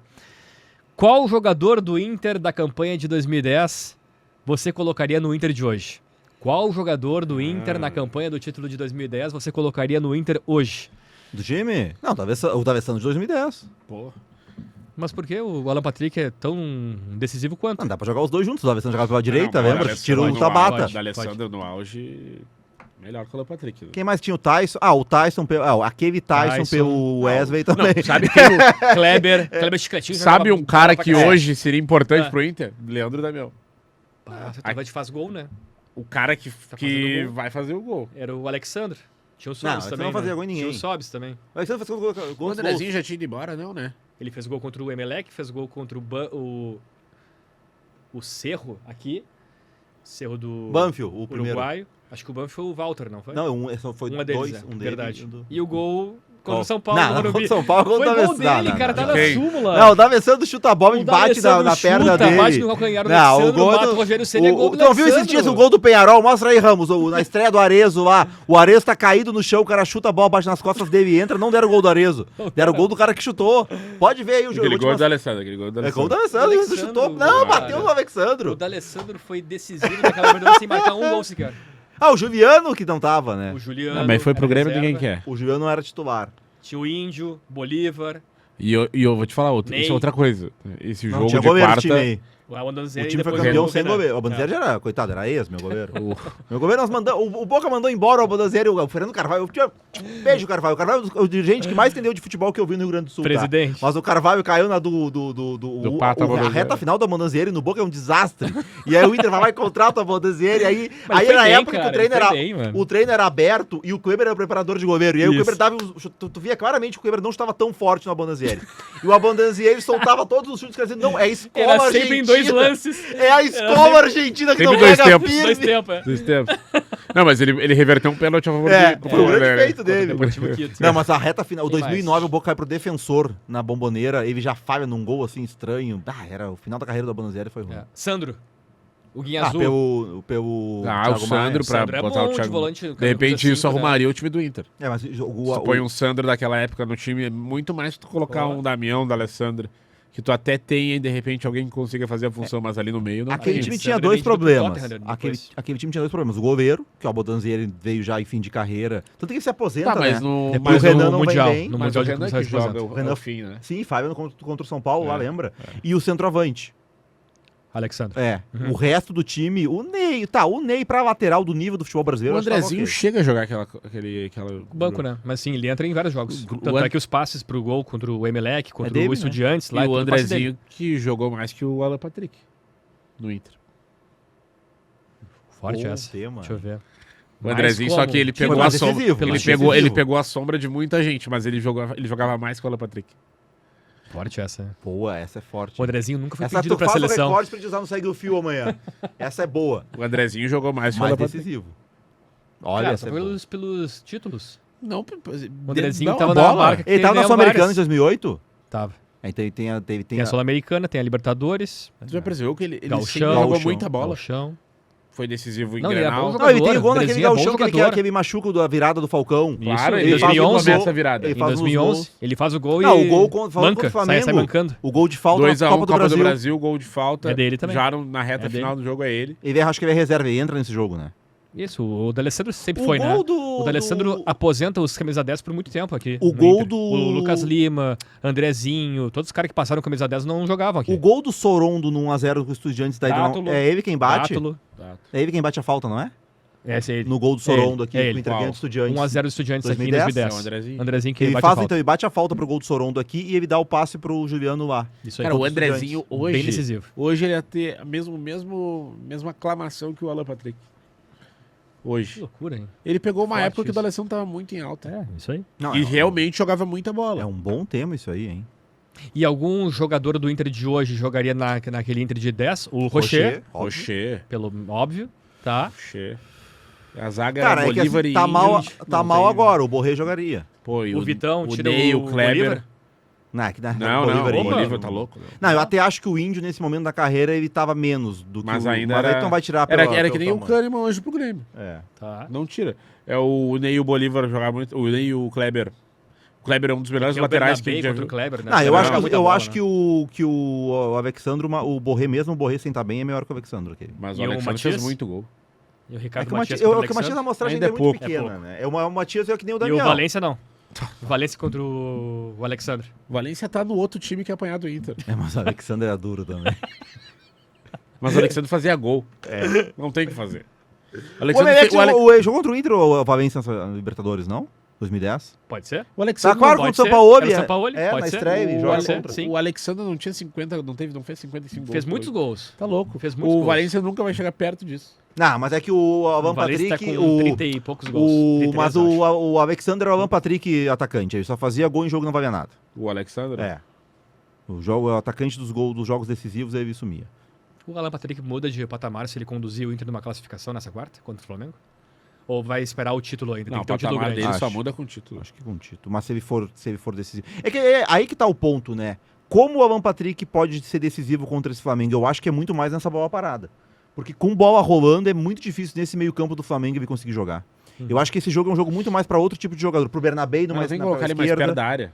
Speaker 1: qual jogador do Inter da campanha de 2010 você colocaria no Inter de hoje? Qual jogador do Inter na campanha do título de 2010 você colocaria no Inter hoje?
Speaker 3: Do time? Não, o D'Alessandro de 2010.
Speaker 2: Pô.
Speaker 1: Mas por que o Alan Patrick é tão decisivo quanto?
Speaker 3: Não, dá pra jogar os dois juntos. O D'Alessandro jogava pela direita,
Speaker 2: Não,
Speaker 3: lembra? Tirou o
Speaker 1: no
Speaker 3: Tabata.
Speaker 1: auge.
Speaker 2: Da Alessandro no auge, melhor que o Patrick.
Speaker 3: Quem mais tinha o Tyson? O Tyson, aquele Tyson
Speaker 1: Tyson.
Speaker 3: pelo Wesley também.
Speaker 2: Não, sabe quem o-
Speaker 1: Kleber Chicletinho.
Speaker 2: Sabe um cara que hoje seria importante
Speaker 1: É.
Speaker 2: pro Inter? Leandro Damião.
Speaker 1: Vai te faz gol, né?
Speaker 2: O cara que
Speaker 1: fazendo gol.
Speaker 2: vai fazer o gol.
Speaker 1: Era o Alexandre. Tinha o
Speaker 3: Não,
Speaker 1: Sobis
Speaker 3: esse
Speaker 1: também.
Speaker 3: não fazia
Speaker 1: né?
Speaker 3: gol em ninguém.
Speaker 1: Tinha o Sobis também.
Speaker 3: O Alexandre fez
Speaker 2: O
Speaker 3: gols.
Speaker 2: Andrezinho já tinha ido embora, não, né?
Speaker 1: Ele fez gol contra o Emelec, fez gol contra o Cerro aqui. Cerro do
Speaker 3: Banfield, o primeiro.
Speaker 1: Uruguaio. Acho que o Banfield foi o Walter, não foi?
Speaker 3: Não, foi
Speaker 1: um deles,
Speaker 3: dois.
Speaker 1: é,
Speaker 3: Um
Speaker 1: verdade.
Speaker 3: dele.
Speaker 1: E o gol contra o São Paulo.
Speaker 3: Não,
Speaker 1: no
Speaker 3: não,
Speaker 1: Morumbi.
Speaker 3: contra o São Paulo,
Speaker 1: Foi
Speaker 3: contra o
Speaker 1: gol
Speaker 3: D'Alessandro.
Speaker 1: dele, cara. Tá na
Speaker 2: Quem?
Speaker 1: súmula.
Speaker 3: Não, o D'Alessandro chuta a bola e bate na perna dele.
Speaker 1: Bate no calcanhar do
Speaker 3: Não,
Speaker 1: Alexandre,
Speaker 3: o gol
Speaker 1: mata
Speaker 3: do-
Speaker 1: o Rogério Ceni, é gol do
Speaker 3: Tu não viu esses dias
Speaker 1: Alexandro.
Speaker 3: o gol do Peñarol? Mostra aí, Ramos. Na estreia do Arezo lá. O Arezo tá caído no chão, o cara chuta a bola, bate nas costas dele e entra. Não deram o gol do Arezo. Deram o gol do cara que chutou. Pode ver aí o jogo.
Speaker 2: Aquele gol do Alessandro, aquele gol do
Speaker 3: É gol do
Speaker 2: Alessandro.
Speaker 3: Alessandro,
Speaker 1: Alexandre,
Speaker 3: ele chutou.
Speaker 1: cara.
Speaker 3: Não, bateu no
Speaker 1: O
Speaker 3: Alexandro.
Speaker 1: D'Alessandro foi decisivo naquela partida sem marcar um gol sequer.
Speaker 3: O Juliano que não tava, né?
Speaker 1: O Juliano.
Speaker 2: Não, mas foi pro
Speaker 1: era
Speaker 2: Grêmio,
Speaker 1: reserva.
Speaker 2: ninguém quer.
Speaker 3: O Juliano não era titular.
Speaker 1: Tinha o Índio, Bolívar,
Speaker 2: E eu vou te falar outra.
Speaker 1: Ney.
Speaker 2: Isso é outra coisa. Esse
Speaker 3: Não
Speaker 2: jogo
Speaker 3: tinha
Speaker 2: de
Speaker 3: goleiro
Speaker 2: quarta...
Speaker 3: time aí.
Speaker 1: o Abandonzeri.
Speaker 3: O time foi campeão sem goleiro. O Abandonzeri já era, coitado, era ex, meu goleiro. Meu goleiro, nós mandamos. O Boca mandou embora o Abandonzeri, o Fernando Carvalho. Beijo, Carvalho. O Carvalho é o dirigente que mais entendeu de futebol que eu vi no Rio Grande do Sul.
Speaker 1: Presidente.
Speaker 3: Tá? Mas o Carvalho caiu na
Speaker 2: Pato
Speaker 3: a
Speaker 2: Abandonzeri.
Speaker 3: reta final do Abandonzeri no Boca é um desastre. E aí o Inter vai lá e contrata o Abandonzeri. Aí
Speaker 1: Mas ele
Speaker 3: era
Speaker 1: foi
Speaker 3: a
Speaker 1: bem,
Speaker 3: época que
Speaker 1: cara,
Speaker 3: o treino
Speaker 1: ele foi
Speaker 3: era.
Speaker 1: bem, mano.
Speaker 3: O treino era aberto e o Kleber era o preparador de goleiro. E aí o
Speaker 1: Isso.
Speaker 3: Kleber dava. Tu via claramente que o Kleber não estava tão forte no Abandonzeri. E o Abandonzeri soltava todos os chutes, dizendo, não, é a escola
Speaker 1: Era
Speaker 3: argentina.
Speaker 1: sempre em dois lances.
Speaker 3: É a escola argentina que
Speaker 2: Sempre
Speaker 3: não
Speaker 2: dois
Speaker 3: pega
Speaker 2: tempos.
Speaker 3: firme.
Speaker 1: Dois tempos, é.
Speaker 2: Dois tempos. Não, mas ele reverteu um pênalti a favor
Speaker 3: Foi o grande feito dele.
Speaker 1: Deportivo Quito.
Speaker 3: Não, mas a reta final, o
Speaker 1: Quem
Speaker 3: 2009
Speaker 1: mais?
Speaker 3: o Boca cai pro Defensor na Bomboneira, ele já falha num gol assim estranho. Era o final da carreira do Abandonzeri foi ruim.
Speaker 1: É. Sandro. O Guinha
Speaker 3: Ah,
Speaker 1: Azul.
Speaker 3: pelo
Speaker 2: o
Speaker 3: Thiago
Speaker 2: Sandro
Speaker 3: Maia.
Speaker 2: pra
Speaker 1: Sandro é
Speaker 2: botar
Speaker 1: bom
Speaker 2: o
Speaker 1: de
Speaker 2: Thiago.
Speaker 1: volante,
Speaker 2: De repente
Speaker 1: camisa
Speaker 2: isso
Speaker 1: cinco, né?
Speaker 2: arrumaria o time do Inter.
Speaker 3: É, mas
Speaker 2: Se tu põe um Sandro daquela época no time, é muito mais tu colocar um Damião, da Alessandro, que tu até tenha, de repente, alguém que consiga fazer a função, mas ali no meio não
Speaker 3: Aquele
Speaker 2: tem.
Speaker 3: time
Speaker 1: Alexandre
Speaker 3: tinha dois
Speaker 1: veio do
Speaker 3: problemas.
Speaker 1: Tottenham
Speaker 3: Aquele time tinha dois problemas. O goleiro, que o Albodanzieri veio já em fim de carreira. Tanto que ele se aposenta,
Speaker 2: Tá, mas
Speaker 3: né?
Speaker 2: no...
Speaker 1: Depois
Speaker 3: o Renan
Speaker 1: no
Speaker 3: não vem
Speaker 1: Mundial.
Speaker 3: bem,
Speaker 1: No
Speaker 2: Mas
Speaker 1: Mundial
Speaker 2: o
Speaker 1: de
Speaker 2: Renan
Speaker 1: Clubes
Speaker 2: que
Speaker 1: se
Speaker 2: joga
Speaker 1: aposenta.
Speaker 2: o
Speaker 3: Renan-
Speaker 2: fim, né?
Speaker 3: Sim, falha contra o São Paulo, lá
Speaker 2: É,
Speaker 3: lembra? E o centroavante.
Speaker 1: Alexandre.
Speaker 3: O resto do time, o Ney pra lateral do nível do futebol brasileiro.
Speaker 2: O
Speaker 3: eu acho que tava
Speaker 2: Andrezinho
Speaker 3: ok.
Speaker 2: chega a jogar aquela
Speaker 1: Banco, né? Mas sim, ele entra em vários jogos.
Speaker 2: O
Speaker 1: Tanto é que os passes pro gol contra o Emelec, contra
Speaker 3: dele,
Speaker 1: o
Speaker 3: né?
Speaker 1: Estudiantes, lá
Speaker 2: E
Speaker 1: é
Speaker 2: o
Speaker 1: tudo passe dele.
Speaker 2: Andrezinho que jogou mais que o Alan Patrick no Inter.
Speaker 1: Forte
Speaker 3: Bom
Speaker 1: essa.
Speaker 3: tema.
Speaker 1: Deixa eu ver.
Speaker 2: O Andrezinho, só que ele
Speaker 3: Foi
Speaker 2: pegou a
Speaker 3: mais
Speaker 2: sombra.
Speaker 3: decisivo,
Speaker 2: Ele
Speaker 3: mais
Speaker 2: pegou, ele
Speaker 3: decisivo.
Speaker 2: pegou a sombra de muita gente, mas ele jogava mais que o Alan Patrick.
Speaker 1: Forte essa. Né?
Speaker 3: Pô, essa é forte.
Speaker 1: O Andrezinho nunca foi
Speaker 3: Essa
Speaker 1: pedido
Speaker 3: tu
Speaker 1: pra
Speaker 3: faz o
Speaker 1: seleção.
Speaker 3: recorde pra gente usar no Segue o Fio amanhã. Essa é boa.
Speaker 2: O Andrezinho jogou mais que o
Speaker 3: Mais
Speaker 2: Alan Patrick.
Speaker 3: decisivo. Olha,
Speaker 1: Cara,
Speaker 3: essa
Speaker 1: só
Speaker 3: é boa.
Speaker 1: pelos títulos.
Speaker 2: Não,
Speaker 1: O Andrezinho
Speaker 2: não,
Speaker 1: tava
Speaker 2: a
Speaker 1: na
Speaker 2: bola.
Speaker 1: marca que
Speaker 3: Ele tava na
Speaker 1: ganhou
Speaker 3: Sul-Americana em
Speaker 1: várias.
Speaker 3: 2008?
Speaker 1: Tava.
Speaker 3: Aí tem
Speaker 1: Tem a Sul-Americana, tem a Libertadores,
Speaker 2: Tu já percebeu que ele
Speaker 1: Gauchão.
Speaker 2: sempre jogou
Speaker 3: Gauchão.
Speaker 2: muita bola.
Speaker 1: Gauchão.
Speaker 2: Foi decisivo em
Speaker 1: Não, ele é bom
Speaker 2: Grenal.
Speaker 1: jogador.
Speaker 3: Não, ele tem gol naquele
Speaker 1: Andrezinho é bom
Speaker 3: gauchão que
Speaker 1: jogador.
Speaker 3: ele machuca da virada do Falcão.
Speaker 2: Claro,
Speaker 1: Isso,
Speaker 2: ele
Speaker 1: em
Speaker 2: faz
Speaker 1: 2011
Speaker 2: começa a virada.
Speaker 3: ele
Speaker 1: Em
Speaker 3: faz uns
Speaker 1: 2011,
Speaker 3: gols.
Speaker 1: ele faz o gol
Speaker 3: Não,
Speaker 1: e
Speaker 3: o gol falando
Speaker 1: manca,
Speaker 3: contra o Flamengo.
Speaker 1: sai mancando.
Speaker 3: O gol de falta
Speaker 2: 2
Speaker 3: na
Speaker 2: a 1
Speaker 3: Copa do
Speaker 2: Copa
Speaker 3: Brasil.
Speaker 2: do Brasil, gol de falta.
Speaker 1: É dele também.
Speaker 2: Já na reta
Speaker 1: É dele.
Speaker 2: final do jogo é ele.
Speaker 3: Ele acho que ele é reserva, ele entra nesse jogo, né?
Speaker 1: Isso, o D'Alessandro sempre
Speaker 3: O
Speaker 1: foi,
Speaker 3: gol
Speaker 1: né?
Speaker 3: do-
Speaker 1: O D'Alessandro
Speaker 3: do-
Speaker 1: aposenta os camisa 10 por muito tempo aqui.
Speaker 3: O
Speaker 1: no
Speaker 3: gol
Speaker 1: Inter.
Speaker 3: do-
Speaker 1: O Lucas Lima, Andrezinho, todos os caras que passaram camisa 10 não jogavam aqui.
Speaker 3: O gol do Sorondo no 1x0 com o Estudiantes daí não,
Speaker 1: Dátulo.
Speaker 3: é ele quem bate?
Speaker 1: Dátulo.
Speaker 3: É ele quem bate a falta, não é?
Speaker 1: Esse é ele.
Speaker 3: No gol do Sorondo aqui,
Speaker 1: É
Speaker 3: com
Speaker 1: ele.
Speaker 3: o Inter ganha do Estudiantes.
Speaker 1: 1x0 Estudiantes aqui em
Speaker 3: 2010.
Speaker 1: 2010.
Speaker 2: É o Andrezinho.
Speaker 1: Andrezinho que
Speaker 3: Ele
Speaker 1: bate a
Speaker 3: faz,
Speaker 1: falta.
Speaker 3: então, ele bate a falta pro gol do Sorondo aqui e ele dá o passe pro Juliano lá.
Speaker 1: Isso aí.
Speaker 2: Cara, o
Speaker 3: contra os
Speaker 2: Andrezinho
Speaker 1: Bem
Speaker 2: hoje,
Speaker 1: decisivo.
Speaker 2: hoje ele ia ter a mesma aclamação que o Alan Patrick.
Speaker 1: Que
Speaker 2: Hoje.
Speaker 1: loucura, hein?
Speaker 2: Ele pegou uma
Speaker 1: Forte
Speaker 2: época que o
Speaker 1: isso.
Speaker 2: D'Alessandro tava muito em alta.
Speaker 1: É, isso aí.
Speaker 3: Não,
Speaker 2: E realmente jogava muita bola.
Speaker 3: É um bom tema isso aí, hein?
Speaker 1: E algum jogador do Inter de hoje jogaria naquele Inter de 10? O Rocher,
Speaker 3: óbvio.
Speaker 2: Rocher.
Speaker 1: pelo óbvio, tá?
Speaker 2: Rocher. A zaga
Speaker 3: Cara, é que
Speaker 2: Bolívar
Speaker 3: assim,
Speaker 2: e
Speaker 3: tá mal,
Speaker 2: Índio,
Speaker 3: tá
Speaker 2: não
Speaker 3: mal
Speaker 2: tem-
Speaker 3: agora, o Borré jogaria.
Speaker 2: Pô, e
Speaker 1: O Vitão
Speaker 2: o
Speaker 1: tira
Speaker 2: Ney,
Speaker 1: o
Speaker 2: o Kleber.
Speaker 1: Bolívar?
Speaker 3: Não, é que na
Speaker 2: Não,
Speaker 3: Bolívar
Speaker 2: não,
Speaker 3: aí-
Speaker 2: o Bolívar tá louco.
Speaker 3: Não, eu até acho que o Índio, nesse momento da carreira, ele tava menos do que
Speaker 2: Mas
Speaker 3: o...
Speaker 2: ainda
Speaker 3: mas aí
Speaker 2: era-
Speaker 3: tu não vai tirar
Speaker 2: Era
Speaker 3: pelo
Speaker 2: que nem o
Speaker 3: tamanho.
Speaker 2: Kahneman hoje pro Grêmio.
Speaker 3: É.
Speaker 1: Tá.
Speaker 2: Não tira. É o Ney e o Bolívar jogar muito. O Ney e o Kleber. O Kleber é um dos melhores
Speaker 1: Tem o
Speaker 2: laterais que a
Speaker 1: Bernabé
Speaker 2: gente já
Speaker 1: contra
Speaker 2: viu.
Speaker 1: o Kleber, né?
Speaker 3: Não, eu
Speaker 1: Também
Speaker 3: acho,
Speaker 1: joga
Speaker 3: que,
Speaker 1: muita
Speaker 3: eu
Speaker 1: bola,
Speaker 3: acho
Speaker 1: né?
Speaker 3: que o Alexandro, o Borré mesmo, o Borré sem estar bem, é melhor que o Alexandro. Aquele.
Speaker 2: Mas
Speaker 1: E
Speaker 2: o
Speaker 1: o
Speaker 2: Alexandre
Speaker 1: Matias?
Speaker 2: fez muito gol.
Speaker 1: E o
Speaker 3: É
Speaker 1: Ricardo
Speaker 3: que o
Speaker 1: Matias
Speaker 3: Matias,
Speaker 1: contra o
Speaker 3: que o Matias
Speaker 1: Alexandre.
Speaker 3: amostragem
Speaker 2: Ainda
Speaker 3: dele é
Speaker 2: é
Speaker 3: muito
Speaker 2: pouco.
Speaker 3: pequena,
Speaker 1: É
Speaker 3: né? O Matias é que nem o
Speaker 1: E
Speaker 3: Daniel.
Speaker 1: o Valência não. O Valência contra o Alexandre.
Speaker 2: O Valência tá no outro time que é apanhado do Inter.
Speaker 3: É, mas o Alexandre era duro também.
Speaker 2: Mas o Alexandre fazia gol. Não tem o que fazer. O
Speaker 3: O
Speaker 2: Alexandre,
Speaker 3: Emelec
Speaker 2: fe- o Ale-
Speaker 3: jogou contra o Inter ou o Valência na Libertadores, não? 2010?
Speaker 1: Pode ser?
Speaker 2: o Alexandre
Speaker 3: Tá claro,
Speaker 1: pode
Speaker 3: contra o
Speaker 1: ser.
Speaker 3: Sampaoli.
Speaker 1: Era o Sampaoli,
Speaker 3: É,
Speaker 1: pode
Speaker 3: na
Speaker 1: ser.
Speaker 3: estreia ele
Speaker 2: o,
Speaker 3: joga
Speaker 1: Ale-
Speaker 3: contra.
Speaker 1: sim.
Speaker 2: o Alexandre não tinha 50, não fez 55 gols.
Speaker 1: Fez muitos gols.
Speaker 2: Tá louco.
Speaker 1: Fez muitos
Speaker 2: O
Speaker 1: gols.
Speaker 2: Valência nunca vai chegar perto disso.
Speaker 3: Não, mas é que o Alan
Speaker 1: O Valência
Speaker 3: Patrick...
Speaker 1: tá com 30 e poucos gols. 33,
Speaker 3: mas
Speaker 1: acho.
Speaker 3: o Alexander era o Alan Patrick atacante. Ele só fazia gol em jogo e não valia nada.
Speaker 2: O Alexandre.
Speaker 3: É. O atacante dos jogos decisivos, ele sumia.
Speaker 1: O Alan Patrick muda de patamar se ele conduzir o Inter numa classificação nessa quarta contra o Flamengo? Ou vai esperar o título ainda?
Speaker 2: Não,
Speaker 1: Tem
Speaker 2: o
Speaker 1: que ter um título
Speaker 2: patamar
Speaker 1: grande.
Speaker 2: dele só
Speaker 3: Acho.
Speaker 2: muda com título.
Speaker 3: Acho que com título. Mas se ele for decisivo. É que é aí que tá o ponto, né? Como o Alan Patrick pode ser decisivo contra esse Flamengo? Eu acho que é muito mais nessa bola parada. Porque com bola rolando é muito difícil nesse meio campo do Flamengo ele conseguir jogar. Eu acho que esse jogo é um jogo muito mais para outro tipo de jogador. Pro Bernabé e
Speaker 2: Mas
Speaker 3: mais
Speaker 2: tem que
Speaker 3: na
Speaker 2: colocar ele mais
Speaker 3: esquerda.
Speaker 2: perto da área.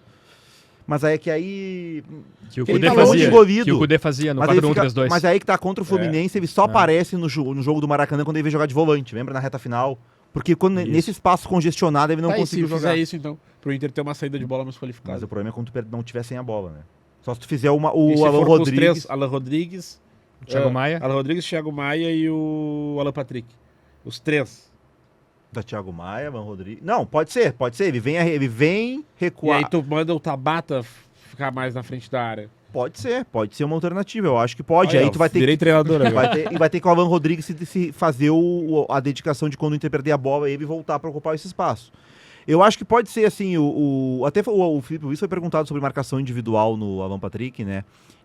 Speaker 3: Mas aí é que aí...
Speaker 1: Que o
Speaker 3: Ele
Speaker 1: Cudê
Speaker 3: tá longe
Speaker 1: fazia.
Speaker 3: engolido.
Speaker 1: Que o Cudê fazia no
Speaker 3: Mas, aí
Speaker 1: 4-1-3-2.
Speaker 3: mas aí que tá contra o Fluminense, ele só aparece no jogo do Maracanã quando ele veio jogar de volante. Lembra na reta final? Porque
Speaker 1: Isso.
Speaker 3: nesse espaço congestionado ele não
Speaker 2: Tá, e
Speaker 3: conseguiu
Speaker 2: se
Speaker 3: jogar.
Speaker 2: fizer isso, então, pro Inter ter uma saída de bola mais qualificada.
Speaker 3: Mas o problema é quando tu não tiver sem a bola, né? Só se tu fizer
Speaker 2: E
Speaker 3: o
Speaker 2: se
Speaker 3: Alan
Speaker 2: for com os
Speaker 3: Rodrigues.
Speaker 2: três, Alan Rodrigues,
Speaker 1: Thiago Maia.
Speaker 2: Alan Rodrigues, Thiago Maia e o Alan Patrick. Os três.
Speaker 3: Da Thiago Maia, Alan Rodrigues. Não, pode ser. Ele vem
Speaker 2: E
Speaker 3: recuar.
Speaker 2: aí tu manda o Tabata ficar mais na frente da área.
Speaker 3: Pode ser uma alternativa. Eu acho que pode.
Speaker 2: Olha,
Speaker 3: aí tu vai ter
Speaker 2: virei treinador agora.
Speaker 3: vai ter que o Alan Rodrigues se fazer a dedicação de quando o Inter perder a bola ele voltar para ocupar esse espaço. Eu acho que pode ser assim, até o Felipe Luiz foi perguntado sobre marcação individual no Alan Patrick, né?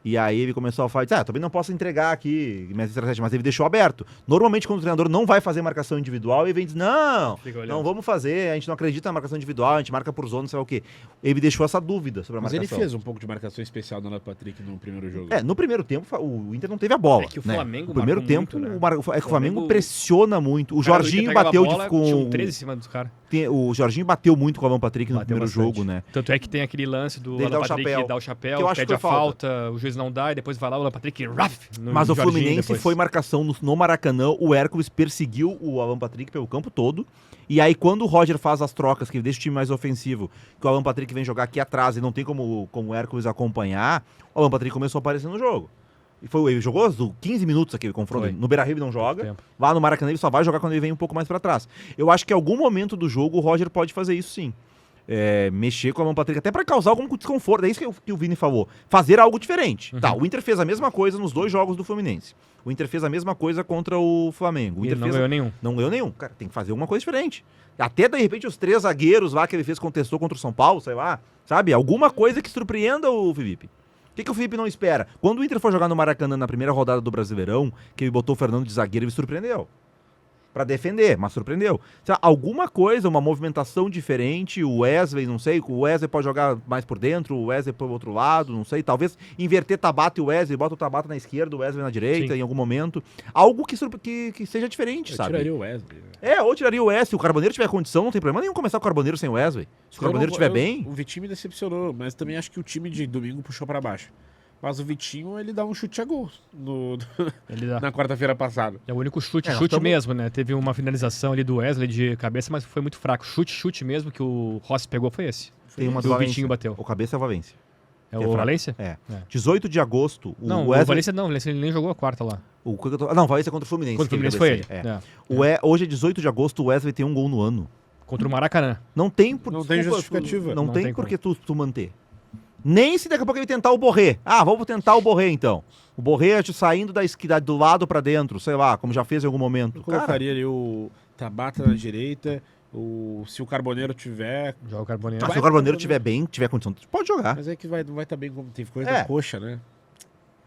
Speaker 3: E aí ele começou a falar, também não posso entregar aqui minhas estratégias, mas ele deixou aberto. Normalmente, quando o treinador não vai fazer marcação individual, ele vem dizer, não vamos fazer, a gente não acredita na marcação individual, a gente marca por zona, sei lá o quê. Ele deixou essa dúvida sobre a
Speaker 2: Mas
Speaker 3: marcação.
Speaker 2: ele fez um pouco de marcação especial do Alan Patrick no primeiro jogo.
Speaker 3: No primeiro tempo, o Inter não teve a bola.
Speaker 1: É que o
Speaker 3: né?
Speaker 1: Flamengo
Speaker 3: No primeiro
Speaker 1: marcou
Speaker 3: tempo,
Speaker 1: muito, né?
Speaker 3: é que o Flamengo pressiona muito. O
Speaker 1: Cara,
Speaker 3: Jorginho
Speaker 1: Inter pegava
Speaker 3: bateu
Speaker 1: a bola,
Speaker 3: com...
Speaker 1: tinha um 13 em cima dos caras.
Speaker 3: O Jorginho bateu muito com o Alan Patrick no
Speaker 1: Bateu
Speaker 3: primeiro
Speaker 1: bastante.
Speaker 3: jogo, né?
Speaker 1: Tanto é que tem aquele lance do
Speaker 3: Dele
Speaker 1: Alan
Speaker 3: dar o
Speaker 1: Patrick
Speaker 3: chapéu.
Speaker 1: dar o
Speaker 3: Que
Speaker 1: chapéu,
Speaker 3: eu acho
Speaker 1: pede
Speaker 3: que
Speaker 1: a
Speaker 3: foi falta.
Speaker 1: falta, o juiz não dá, e depois vai lá o Alan Patrick,
Speaker 3: Mas o
Speaker 1: Jorginho
Speaker 3: Fluminense
Speaker 1: depois.
Speaker 3: foi marcação no Maracanã, o Hércules perseguiu o Alan Patrick pelo campo todo, e aí quando o Roger faz as trocas, que ele deixa o time mais ofensivo, que o Alan Patrick vem jogar aqui atrás e não tem como o Hércules acompanhar, o Alan Patrick começou a aparecer no jogo. E ele jogou 15 minutos aquele confronto.
Speaker 1: Foi.
Speaker 3: No Beira-Rio ele não joga,
Speaker 1: Tempo.
Speaker 3: lá no Maracanã ele só vai jogar quando ele vem um pouco mais pra trás. Eu acho que em algum momento do jogo o Roger pode fazer isso sim. Mexer com a Alan Patrick, até pra causar algum desconforto. É isso que o Vini falou. Fazer algo diferente.
Speaker 1: Uhum.
Speaker 3: Tá, o Inter fez a mesma coisa nos 2 jogos do Fluminense. O Inter fez a mesma coisa contra o Flamengo. O
Speaker 1: E
Speaker 3: Inter
Speaker 1: não ganhou nenhum.
Speaker 3: Não ganhou nenhum. Cara, tem que fazer alguma coisa diferente. Até, de repente, os 3 zagueiros lá que ele fez, contestou contra o São Paulo, sei lá. Sabe? Alguma coisa que surpreenda o Felipe. O que o Felipe não espera? Quando o Inter for jogar no Maracanã na primeira rodada do Brasileirão, que ele botou o Fernando de zagueiro, ele surpreendeu. Pra defender, mas surpreendeu. Alguma coisa, uma movimentação diferente, o Wesley, não sei, o Wesley pode jogar mais por dentro, o Wesley pro outro lado, não sei, talvez inverter Tabata e o Wesley, bota o Tabata na esquerda, o Wesley na direita,
Speaker 1: Sim.
Speaker 3: em algum momento. Algo que seja diferente,
Speaker 2: Eu
Speaker 3: sabe?
Speaker 2: tiraria o Wesley. Né?
Speaker 3: Ou tiraria o Wesley, se o Carboneiro tiver condição, não tem problema nenhum começar com o Carboneiro sem o Wesley. Se o Carboneiro estiver bem...
Speaker 2: O Vitinho me decepcionou, mas também acho que o time de domingo puxou pra baixo. Mas o Vitinho, ele dá um chute a gol
Speaker 1: Ele dá.
Speaker 2: na quarta-feira passada.
Speaker 1: É o único chute,
Speaker 3: nós
Speaker 1: chute
Speaker 3: tamo-
Speaker 1: mesmo, né? Teve uma finalização ali do Wesley de cabeça, mas foi muito fraco. Chute mesmo que o Rossi pegou foi esse.
Speaker 3: Tem uma
Speaker 1: que
Speaker 3: do
Speaker 1: o
Speaker 3: Valência.
Speaker 1: Vitinho bateu.
Speaker 3: O cabeça é o Valência.
Speaker 1: É
Speaker 3: que é
Speaker 1: o
Speaker 3: fraco.
Speaker 1: Valência?
Speaker 3: É.
Speaker 1: É.
Speaker 3: 18 de agosto, o
Speaker 1: Não, o
Speaker 3: Wesley...
Speaker 1: Valência não, ele nem jogou a quarta lá.
Speaker 3: O Valência contra o Fluminense.
Speaker 1: Quando o
Speaker 3: que
Speaker 1: Fluminense foi ele.
Speaker 3: cabeceia.
Speaker 1: É.
Speaker 3: Hoje é 18 de agosto, o Wesley tem um gol no ano.
Speaker 1: Contra o Maracanã.
Speaker 3: Não tem
Speaker 2: Não tem justificativa.
Speaker 3: Não,
Speaker 1: Não
Speaker 3: tem
Speaker 1: tem
Speaker 3: por que tu manter. Nem se daqui a pouco ele tentar o Borré. Vamos tentar o Borré então. O Borré saindo da esquerda do lado pra dentro, sei lá, como já fez em algum momento.
Speaker 2: Eu colocaria ali o Tabata na direita, se o Carboneiro tiver...
Speaker 1: Joga o Carboneiro.
Speaker 3: Se o Carboneiro tiver bem, tiver condição, pode jogar.
Speaker 2: Mas é que não vai estar bem como teve coisa
Speaker 3: É.
Speaker 2: da coxa, né?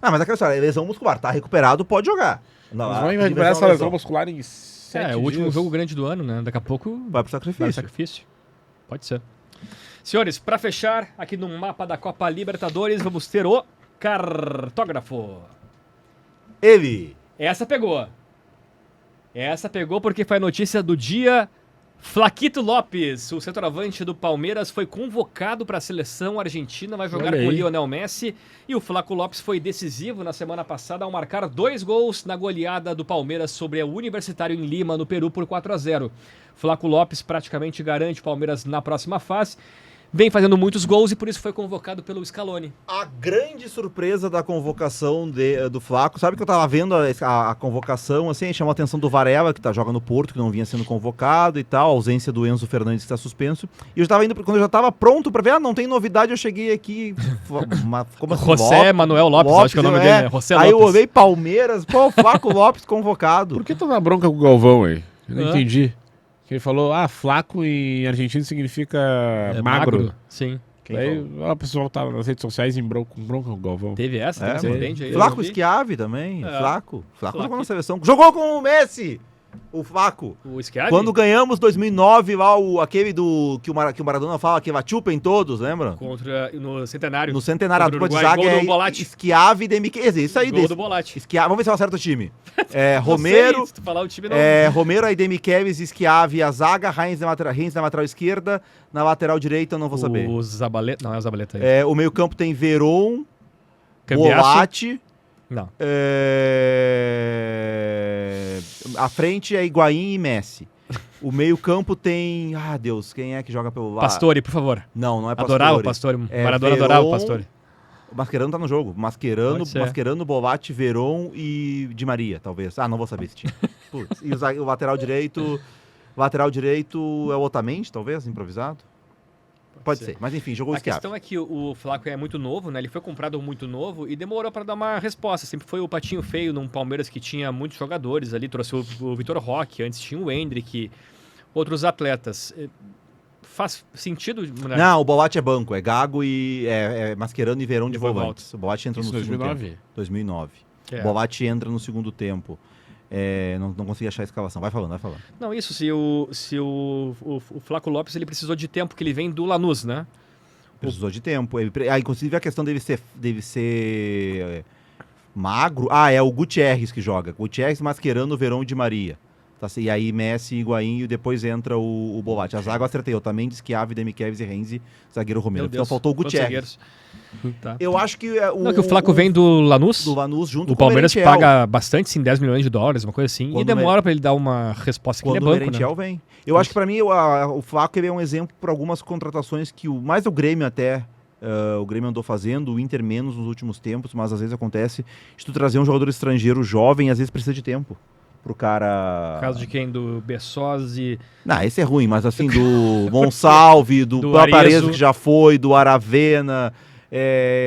Speaker 3: Mas aquela história, lesão muscular, tá recuperado, pode jogar. Não,
Speaker 2: Mas
Speaker 3: a
Speaker 2: vai
Speaker 3: diversão
Speaker 2: recuperar essa
Speaker 3: é
Speaker 2: lesão muscular em 7
Speaker 1: É, o último
Speaker 2: dias.
Speaker 1: jogo grande do ano, né? Daqui a pouco
Speaker 3: Vai pro
Speaker 1: vai
Speaker 3: sacrifício.
Speaker 1: sacrifício. Pode ser. Senhores, pra fechar, aqui no mapa da Copa Libertadores, vamos ter o cartógrafo.
Speaker 3: Ele.
Speaker 1: Essa pegou. Essa pegou porque foi a notícia do dia. Flaquito Lopes, o centroavante do Palmeiras, foi convocado para a seleção argentina, vai jogar
Speaker 2: Olha
Speaker 1: com o
Speaker 2: aí.
Speaker 1: Lionel Messi. E o Flaco Lopes foi decisivo na semana passada ao marcar 2 gols na goleada do Palmeiras sobre o Universitário em Lima, no Peru, por 4-0. Flaco Lopes praticamente garante o Palmeiras na próxima fase. Vem fazendo muitos gols e por isso foi convocado pelo Scaloni.
Speaker 3: A grande surpresa da convocação do Flaco, sabe que eu tava vendo a convocação, assim, chamou a atenção do Varela, que joga no Porto, que não vinha sendo convocado e tal, a ausência do Enzo Fernandes, que está suspenso. E eu já tava indo, quando eu já tava pronto pra ver, não tem novidade, eu cheguei aqui, como assim,
Speaker 1: José Manuel Lopes, acho que é o nome dele, né? José
Speaker 3: Aí eu
Speaker 1: Lopes.
Speaker 3: olhei Palmeiras, Flaco Lopes convocado.
Speaker 2: Por que tu na bronca com o Galvão aí? Eu não
Speaker 1: Hã?
Speaker 2: entendi. Que ele falou, flaco em argentino significa magro.
Speaker 1: Sim.
Speaker 2: Aí o pessoal tava nas redes sociais com bronca com o Galvão.
Speaker 1: Teve essa? Teve esse
Speaker 3: mano.
Speaker 1: incidente aí? Eu
Speaker 3: Flaco
Speaker 1: não vi.
Speaker 3: Schiavi também,
Speaker 1: É.
Speaker 3: Flaco
Speaker 1: Flaco.
Speaker 3: jogou na seleção, jogou com o Messi, o Flaco.
Speaker 1: O Schiavi?
Speaker 3: Quando ganhamos 2009, lá aquele que o Maradona fala que Vachupa em todos, lembra?
Speaker 1: Contra, no Centenário.
Speaker 3: No Centenário, a
Speaker 1: Contra o
Speaker 3: dupla de
Speaker 1: Uruguai,
Speaker 3: zaga
Speaker 1: gol do Bolatti.
Speaker 3: Schiavi e Demichelis, isso aí
Speaker 1: Gol
Speaker 3: desse.
Speaker 1: do Bolatti.
Speaker 3: Schiavi, vamos ver se eu acerto o time.
Speaker 1: Não
Speaker 3: Romero,
Speaker 1: sei, se tu falar o time não...
Speaker 3: Romero, aí Demichelis, Schiavi, a zaga, Heinz na lateral esquerda, na lateral direita eu não vou saber.
Speaker 1: O Zabaleta... Não, é o Zabaleta aí.
Speaker 3: O meio campo tem Veron,
Speaker 1: Cambiasso?
Speaker 3: Bolatti,
Speaker 1: Não.
Speaker 3: a frente é Higuaín e Messi. O meio campo tem... Deus, quem é que joga pelo lado?
Speaker 1: Pastore, por favor.
Speaker 3: Não é Pastore.
Speaker 1: Adorava o Pastore. Maradona
Speaker 3: Veron,
Speaker 1: adorava o Pastore.
Speaker 3: O Mascherano tá no jogo.
Speaker 1: Pode ser.
Speaker 3: Mascherano, Bolatti, Veron e Di Maria, talvez. Não vou saber esse time. Putz, e o lateral direito... Lateral direito é o Otamendi, talvez, improvisado? Pode ser. Mas enfim, jogou o
Speaker 1: A
Speaker 3: Schiavi.
Speaker 1: questão é que o Flaco é muito novo, né? Ele foi comprado muito novo e demorou para dar uma resposta. Sempre foi o patinho feio num Palmeiras que tinha muitos jogadores ali. Trouxe o Vitor Roque, antes tinha o Hendrick, outros atletas. faz sentido, né?
Speaker 3: Não, o Boatti é banco, é Gago e é Mascherano e Verón de
Speaker 1: Depois
Speaker 3: volantes. O Boatti entra
Speaker 2: Isso
Speaker 3: no segundo
Speaker 2: 2009?
Speaker 3: tempo. 2009.
Speaker 1: É.
Speaker 3: O Boatti entra no segundo tempo. Não consegui achar a escalação. Vai falando.
Speaker 1: Não, isso, se o Flaco Lopes ele precisou de tempo, que ele vem do Lanús, né?
Speaker 3: Precisou de tempo. Inclusive a questão deve ser magro. É o Gutierrez que joga. Gutierrez, Mascherano, Verón e Di Maria. Tá, e aí Messi, Higuaín e depois entra o Boatti. A zaga eu acertei. Eu também disse que Ave, Demichelis e Renzi, zagueiro Romero. Então faltou o Gutierrez.
Speaker 1: Tá.
Speaker 3: Eu acho que
Speaker 1: Não, que o Flaco vem do Lanús.
Speaker 3: Do Lanús junto
Speaker 1: O
Speaker 3: com
Speaker 1: Palmeiras
Speaker 3: o Merentiel.
Speaker 1: paga bastante, sim, 10 milhões de dólares, uma coisa assim.
Speaker 3: Quando
Speaker 1: e demora pra ele dar uma resposta que ele é
Speaker 3: Quando o
Speaker 1: banco,
Speaker 3: Merentiel
Speaker 1: né?
Speaker 3: vem. Eu acho que pra mim o Flaco ele é um exemplo para algumas contratações que mais o Grêmio até... o Grêmio andou fazendo, o Inter menos nos últimos tempos, mas às vezes acontece de tu trazer um jogador estrangeiro jovem, às vezes precisa de tempo pro cara...
Speaker 1: No caso de quem? Do Bessosi.
Speaker 3: Não, esse é ruim, mas assim, do Monsalve, do
Speaker 1: Do
Speaker 3: próprio
Speaker 1: Arezzo.
Speaker 3: Arezzo que já foi, do Aravena,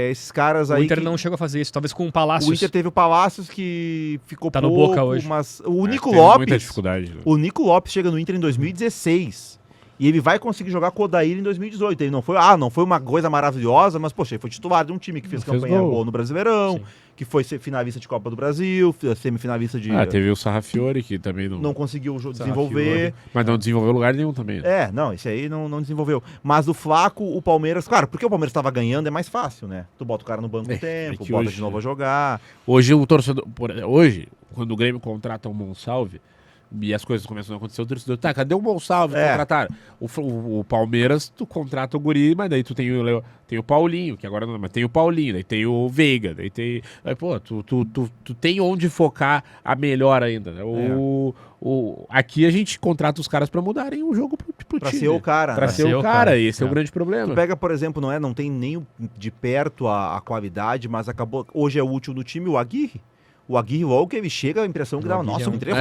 Speaker 3: esses caras
Speaker 1: O
Speaker 3: aí
Speaker 1: Inter
Speaker 3: que...
Speaker 1: não chegou a fazer isso, talvez com o Palácios.
Speaker 3: O Inter teve o Palácios que ficou
Speaker 1: Tá no
Speaker 3: pouco,
Speaker 1: Boca hoje.
Speaker 3: mas o Nico
Speaker 2: Teve muita
Speaker 3: Lopes...
Speaker 2: dificuldade. Né?
Speaker 3: O Nico Lopes chega no Inter em 2016 e ele vai conseguir jogar com o Odair em 2018. Ele não foi uma coisa maravilhosa, mas poxa, ele foi titular de um time que fez
Speaker 2: Fez
Speaker 3: campanha
Speaker 2: gol.
Speaker 3: boa no Brasileirão,
Speaker 1: Sim.
Speaker 3: que foi finalista de Copa do Brasil, semifinalista de...
Speaker 2: Teve o Sarrafiore, que também
Speaker 3: Não conseguiu
Speaker 1: Sarrafiore.
Speaker 3: desenvolver.
Speaker 2: Mas não desenvolveu lugar nenhum também. Né?
Speaker 3: Não, esse aí não desenvolveu. Mas o Flaco, o Palmeiras... Claro, porque o Palmeiras estava ganhando é mais fácil, né? Tu bota o cara no banco um tempo,
Speaker 2: que
Speaker 3: bota
Speaker 2: hoje-
Speaker 3: de novo a jogar.
Speaker 2: Hoje o torcedor. Hoje, quando o Grêmio contrata um Monsalve e as coisas começam a acontecer, o torcedor, tá, cadê o Monsalve? Contrataram. O Palmeiras, tu contrata o Guri, mas daí tu tem o Paulinho, que agora não, mas tem o Paulinho, daí tem o Veiga, daí tem. Aí, pô, tu tem onde focar a melhor ainda. Né? Aqui a gente contrata os caras pra mudarem o jogo pro
Speaker 3: Pra
Speaker 2: time.
Speaker 3: ser o cara,
Speaker 2: Pra
Speaker 3: né?
Speaker 2: ser o cara, esse é o grande problema.
Speaker 3: Tu pega, por exemplo, não tem nem de perto a qualidade, mas acabou. Hoje é o útil do time, o Aguirre. O Aguirre, logo que ele chega, a impressão que dá,
Speaker 1: Aguirre
Speaker 3: nossa,
Speaker 1: é
Speaker 3: eu
Speaker 1: um-
Speaker 3: entrei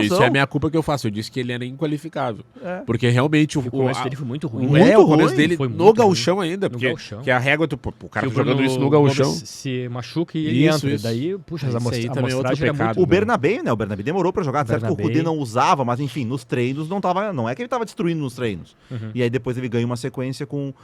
Speaker 2: Isso é a minha culpa que eu faço. Eu disse que ele era inqualificável. Porque realmente
Speaker 1: O começo dele foi muito ruim.
Speaker 3: Muito
Speaker 2: o começo
Speaker 3: ruim,
Speaker 2: dele
Speaker 1: foi
Speaker 2: no
Speaker 1: muito
Speaker 2: gauchão ainda.
Speaker 1: No
Speaker 2: Porque
Speaker 1: gauchão.
Speaker 2: que a régua, o cara
Speaker 1: Que
Speaker 2: tá jogando
Speaker 1: Bruno
Speaker 2: isso no gauchão.
Speaker 1: Gomes se machuca e ele
Speaker 2: Isso,
Speaker 1: entra.
Speaker 2: isso.
Speaker 1: Daí, puxa,
Speaker 2: Isso
Speaker 1: a
Speaker 2: aí também é outro
Speaker 1: amostragem era
Speaker 2: pecado.
Speaker 1: muito...
Speaker 3: O Bernabé, né? O Bernabé demorou pra jogar. Certo que o
Speaker 1: Bernabé.
Speaker 3: Cudê não usava, mas enfim, nos treinos não é que ele tava destruindo nos treinos.
Speaker 1: Uhum.
Speaker 3: E aí depois ele ganha uma sequência com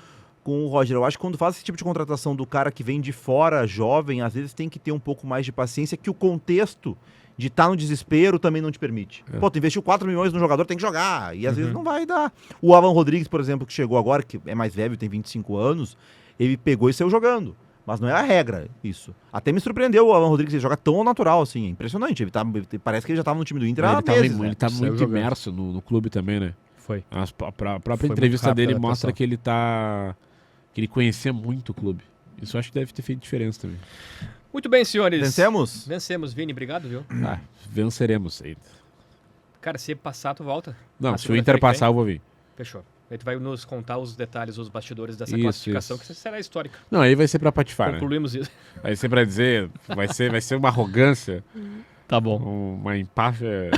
Speaker 3: o Roger. Eu acho que quando faz esse tipo de contratação do cara que vem de fora, jovem, às vezes tem que ter um pouco mais de paciência, que o contexto de estar no desespero também não te permite. Pô, tu investiu 4 milhões no jogador, tem que jogar. E às vezes não vai dar. O Alan Rodrigues, por exemplo, que chegou agora, que é mais velho, tem 25 anos, ele pegou e saiu jogando. Mas não é a regra, isso. Até me surpreendeu o Alan Rodrigues, ele joga tão natural assim, é impressionante. Parece que ele já estava no time do Inter há meses, né?
Speaker 2: Ele tá
Speaker 1: Saiu
Speaker 2: muito
Speaker 1: jogando.
Speaker 2: imerso no clube também, né?
Speaker 1: Foi.
Speaker 2: A própria
Speaker 1: Foi muito
Speaker 2: entrevista
Speaker 1: rápida
Speaker 2: dele
Speaker 1: a
Speaker 2: mostra
Speaker 1: adaptação.
Speaker 2: que ele tá. Que ele conhecia muito o clube. Isso eu acho que deve ter feito diferença também.
Speaker 1: Muito bem, senhores.
Speaker 3: Vencemos?
Speaker 1: Vencemos, Vini. Obrigado, viu?
Speaker 2: Venceremos.
Speaker 1: Cara, se passar, tu volta.
Speaker 2: Não,
Speaker 1: Na
Speaker 2: se o Inter
Speaker 1: segunda-feira que vem?
Speaker 2: passar, eu vou vir.
Speaker 1: Fechou. Aí tu vai nos contar os detalhes, os bastidores dessa
Speaker 2: Isso,
Speaker 1: classificação,
Speaker 2: isso.
Speaker 1: que será histórica.
Speaker 2: Não, aí vai ser pra patifar, né?
Speaker 1: Concluímos isso.
Speaker 2: Vai ser pra dizer. Vai ser uma arrogância,
Speaker 1: Tá bom.
Speaker 2: uma empáfia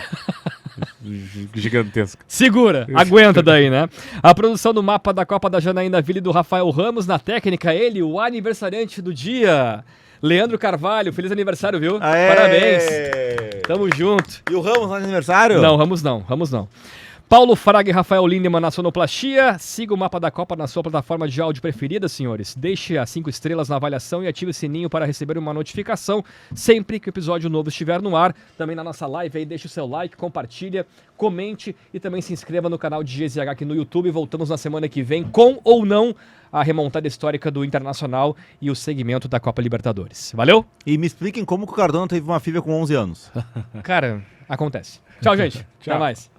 Speaker 2: gigantesca.
Speaker 1: Segura, aguenta daí, né? A produção do mapa da Copa da Janaína Ville do Rafael Ramos, na técnica, ele, o aniversariante do dia, Leandro Carvalho. Feliz aniversário, viu?
Speaker 3: Aê!
Speaker 1: Parabéns. Tamo junto.
Speaker 3: E o Ramos lá no aniversário?
Speaker 1: Não, Ramos não. Paulo Fraga e Rafael Lindemann na sonoplastia. Siga o Mapa da Copa na sua plataforma de áudio preferida, senhores. Deixe as 5 estrelas na avaliação e ative o sininho para receber uma notificação sempre que o episódio novo estiver no ar. Também na nossa live aí, deixe o seu like, compartilha, comente e também se inscreva no canal de GZH aqui no YouTube. Voltamos na semana que vem com ou não a remontada histórica do Internacional e o segmento da Copa Libertadores. Valeu?
Speaker 3: E me expliquem como que o Cardona teve uma filha com 11 anos.
Speaker 1: Cara, acontece. Tchau, gente. Até
Speaker 2: Tchau.
Speaker 1: mais.